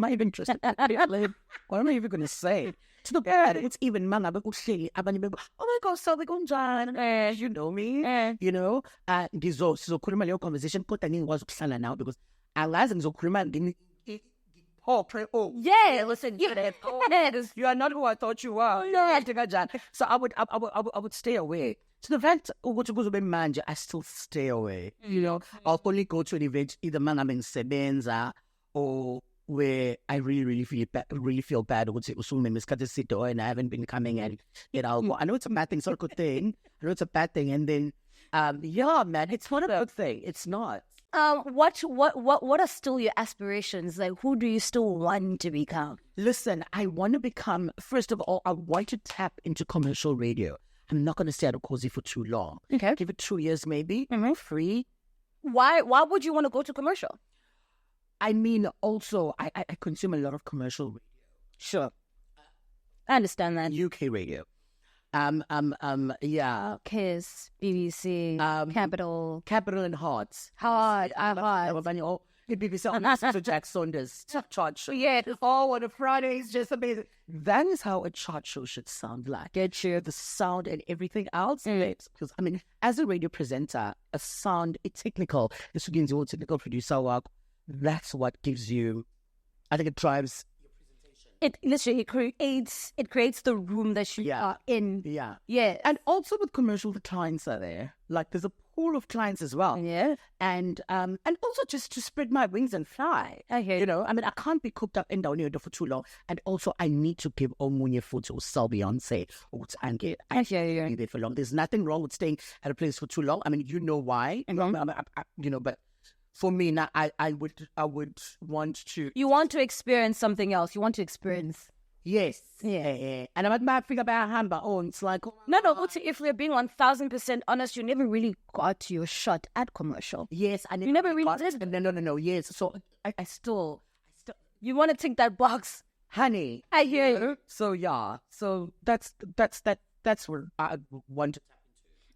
I even interested? What am I even going to say? To the bad, it's even manga, but oh my gosh, so they're going to you know me, you know? So conversation put was now because I yeah, listen, you are not who I thought you were. So I would stay away. To the fact I still stay away. You know, I'll only go to an event either sebenza or where I really feel bad. And I haven't been coming, and you know, I know it's a bad thing, it's not a good thing. I know it's a bad thing, and then yeah, man, it's not a good thing. It's not. What are still your aspirations? Like, who do you still want to become? Listen, I want to become, first of all, I want to tap into commercial radio. I'm not going to stay at UKHOZI for too long. Okay. Give it 2 years maybe. Free. Why would you want to go to commercial? I mean, also, I consume a lot of commercial radio. Sure. I understand that. UK radio. Yeah. KISS, BBC, Capital and Hearts. Hard. BBC to Jack Saunders chart show. Yeah. Oh, on a Friday is just amazing. That is how a chart show should sound like. Get you the sound and everything else. Because I mean, as a radio presenter, a sound, it's technical. This begins your technical producer work. That's what gives you. I think it drives. It literally creates the room that you are in. Yeah. Yeah. And also with commercial, the clients are there. Like there's a pool of clients as well. Yeah. And also just to spread my wings and fly. I hear you know, I mean, I can't be cooped up and down here for too long. And also I need to give Omunye food to Selby Mkhize or to Angie. I hear you. Be there for long. There's nothing wrong with staying at a place for too long. I mean, you know why. You know, but for me now, I would want to. You want to experience something else. You want to experience. Yes. Yeah. And I'm not figure about Hamba. Oh, it's like no. If we're being 1000% honest, you never really got your shot at commercial. Yes, and you never really did. No. Yes. So I still. You want to tick that box, honey. I hear you. So yeah. So that's where I want to tap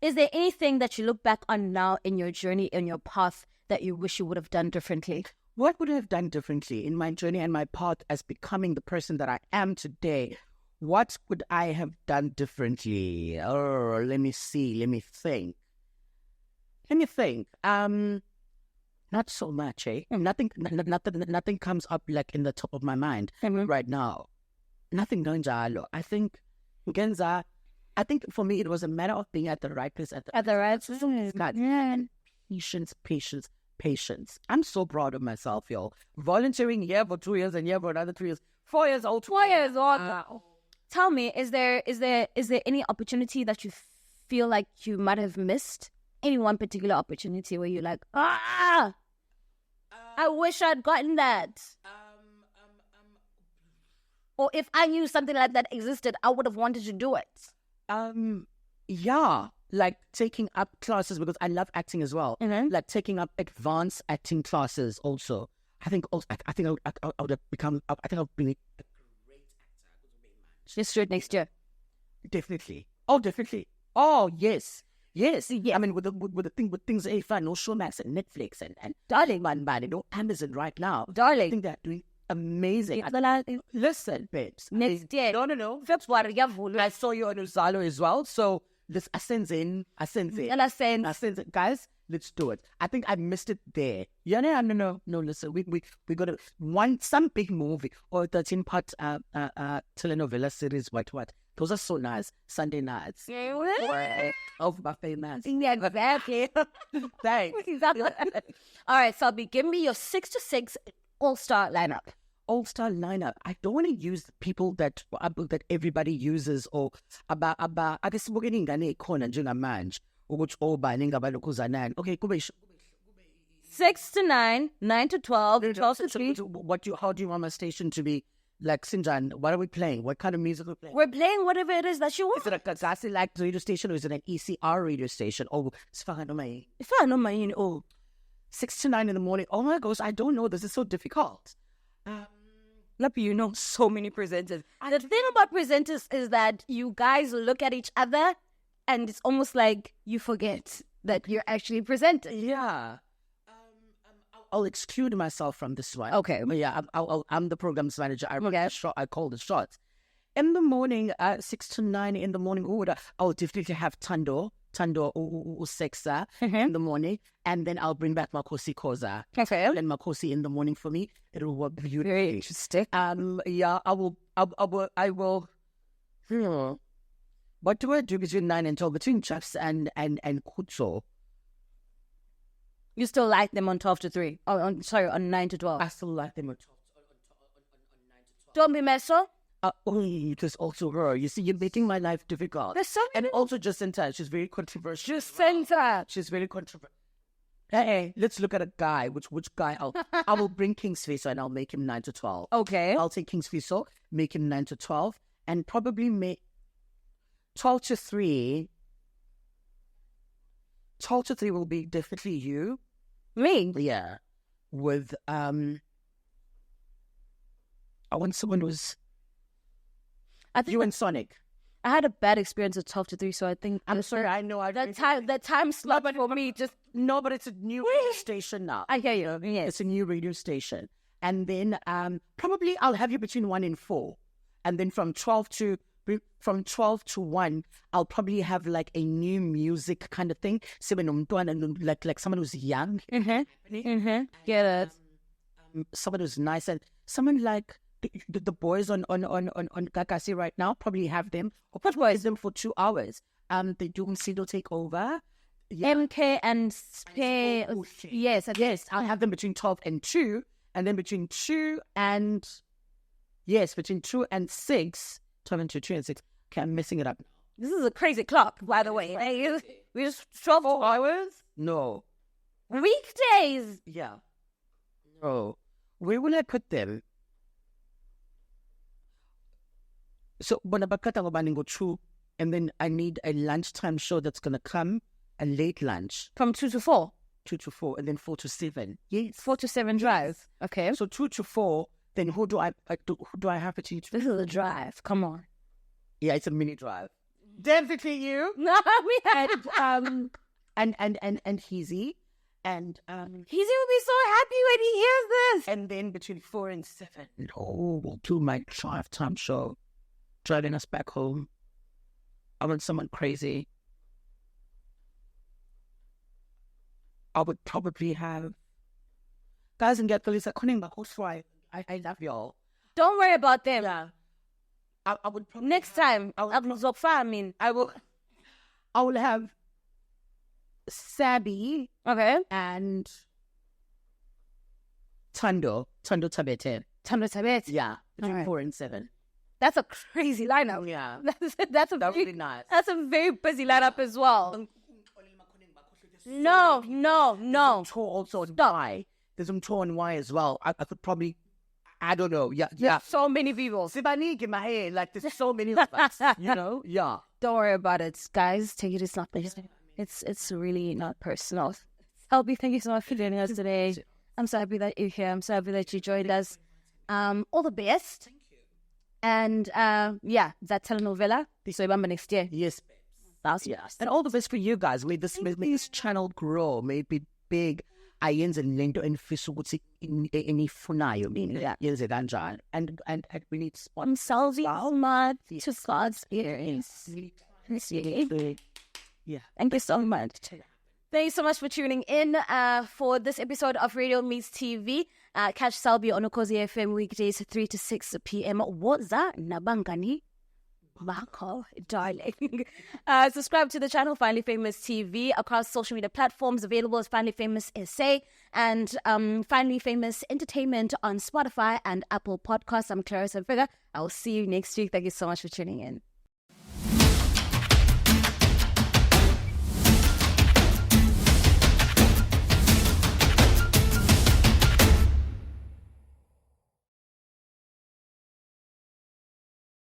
into. Is there anything that you look back on now in your journey, in your path, that you wish you would have done differently? What would I have done differently in my journey and my path as becoming the person that I am today? What would I have done differently? Oh, let me see. Let me think. Not so much, eh? Nothing comes up like in the top of my mind right now. Nothing going jalo. I think for me it was a matter of being at the right place at the right time. Patience. I'm so proud of myself, y'all. Volunteering here for 2 years and here for another 3 years. 4 years old. 4 years old now. Tell me, is there any opportunity that you feel like you might have missed? Any one particular opportunity where you're like, I wish I'd gotten that. Or if I knew something like that existed, I would have wanted to do it. Yeah. Like taking up classes because I love acting as well. Like taking up advanced acting classes also. I think I would have become. I think I've been a great actor. Just do it next year. Definitely. Oh, definitely. Oh, yes. I mean, with things like fun, no Showmax and Netflix and darling, man, no Amazon right now. Darling, I think they're doing amazing. Listen, babes. Next year. No. February. I saw you on UZALO as well. So. This ascends in. Guys, let's do it. I think I missed it there. Yeah, no. Listen, we got to some big movie or 13-part telenovela series. What? Those are so nice. Sunday nights. Of my famous. Yeah, exactly. Thanks. All right, Selby, give me your 6 to 6 all-star lineup. All-star lineup. I don't want to use people that everybody uses or about akesibukeni ingane ikhona njengamanje ukuthi obani ngabalokuzanani. Okay, kube 6 to 9, 9 to 12, 12 to 3. How do you want my station to be? Like, Sinjan, what are we playing? What kind of music are we playing? We're playing whatever it is that you want. Is it a GAGASI like radio station or is it an ECR radio station? Oh, it's fine on my. Oh, 6 to 9 in the morning. Oh my gosh, I don't know. This is so difficult. You know so many presenters. The thing about presenters is that you guys look at each other and it's almost like you forget that you're actually presenting. Yeah. I'll exclude myself from this one. Okay. But yeah, I'm the programs manager. I call the shots. In the morning, 6 to 9 in the morning, I'll definitely have Tando Sexa in the morning. And then I'll bring back Makosi Koza. Okay. And Makosi in the morning for me. It'll work beautifully. Very interesting. Yeah, I will. What do I do between 9 and 12? Between Chaps and Kutso? You still like them on 12 to 3? Oh, on 9 to 12. I still like them on 12 to 9 to 12. Don't be meso. It was also her. You see, you're making my life difficult. And also Jacinta, she's very controversial. Jacinta. She's very controversial. Hey, let's look at a guy. Which guy? I will bring King's Fiso and I'll make him 9 to 12. Okay. I'll take King's Fiso, make him 9 to 12, and probably make 12 to 3. 12 to 3 will be definitely you. Me? Yeah. With, I want someone who's... You and Sonic. I had a bad experience with 12 to 3, so I think... I'm sorry, I know. That time slot for me just... No, but it's a new radio station now. I hear you, yes. It's a new radio station. And then probably I'll have you between 1 and 4. And then from 12 to 1, I'll probably have like a new music kind of thing. Like someone who's young. Get it. Someone who's nice and someone like the boys on GAGASI right now, probably have them. Or probably them for 2 hours. They do Msido take over. Yeah. MK and Spay. Yes. I'll have them between 12 and 2. And then between 2 and 6. 12 and 2 and 6. Okay, I'm messing it up. This is a crazy clock, by the way. We just 12 hours? No. Weekdays? Yeah. No. Where will I put them? So, go 2, and then I need a lunchtime show that's going to come, a late lunch. From 2 to 4? 2 to 4, and then 4 to 7. Yes. 4 to 7 drive. Okay. So 2 to 4, then who do I have to teach? This is a drive. Come on. Yeah, it's a mini drive. Definitely you. No, we had and Heezy. And Heezy will be so happy when he hears this. And then between 4 and 7, we'll do my drive time show. Driving us back home. I want someone crazy. I would probably have guys and get Clarissa I love y'all. Don't worry about them. Yeah. I would probably next time. I will have Sabi. Okay. And Tando Tabete. Yeah. Between 4 and 7. That's a crazy lineup. Yeah. That's really nice. That's a very busy lineup as well. No. Tour also on Y. There's some tour on Y as well. I could probably, I don't know. Yeah. There's so many people. Sibanik in my head. Like, there's so many of us. You know? Yeah. Don't worry about it. Guys, take it. It's not personal. It's really not personal. Selby, thank you so much for joining us today. I'm so happy that you're here. I'm so happy that you joined us. All the best. Thank you. And yeah, that telenovela. So remember next year. Yes. Yes. And all the best for you guys. May this channel grow. May it be big. Ayenze lento enfisa ukuthi enifunayo mina yenze kanjani. And we need sponsors. Much to God's ears. Yeah. Thank you so much. Thank you so much for tuning in for this episode of Radio Meets TV. Catch Selby on UKHOZI FM weekdays 3 to 6 p.m. Woza nabangani bako, darling. Subscribe to the channel Finally Famous TV across social media platforms available as Finally Famous SA and Finally Famous Entertainment on Spotify and Apple Podcasts. I'm Clarissa Mfeka. I will see you next week. Thank you so much for tuning in.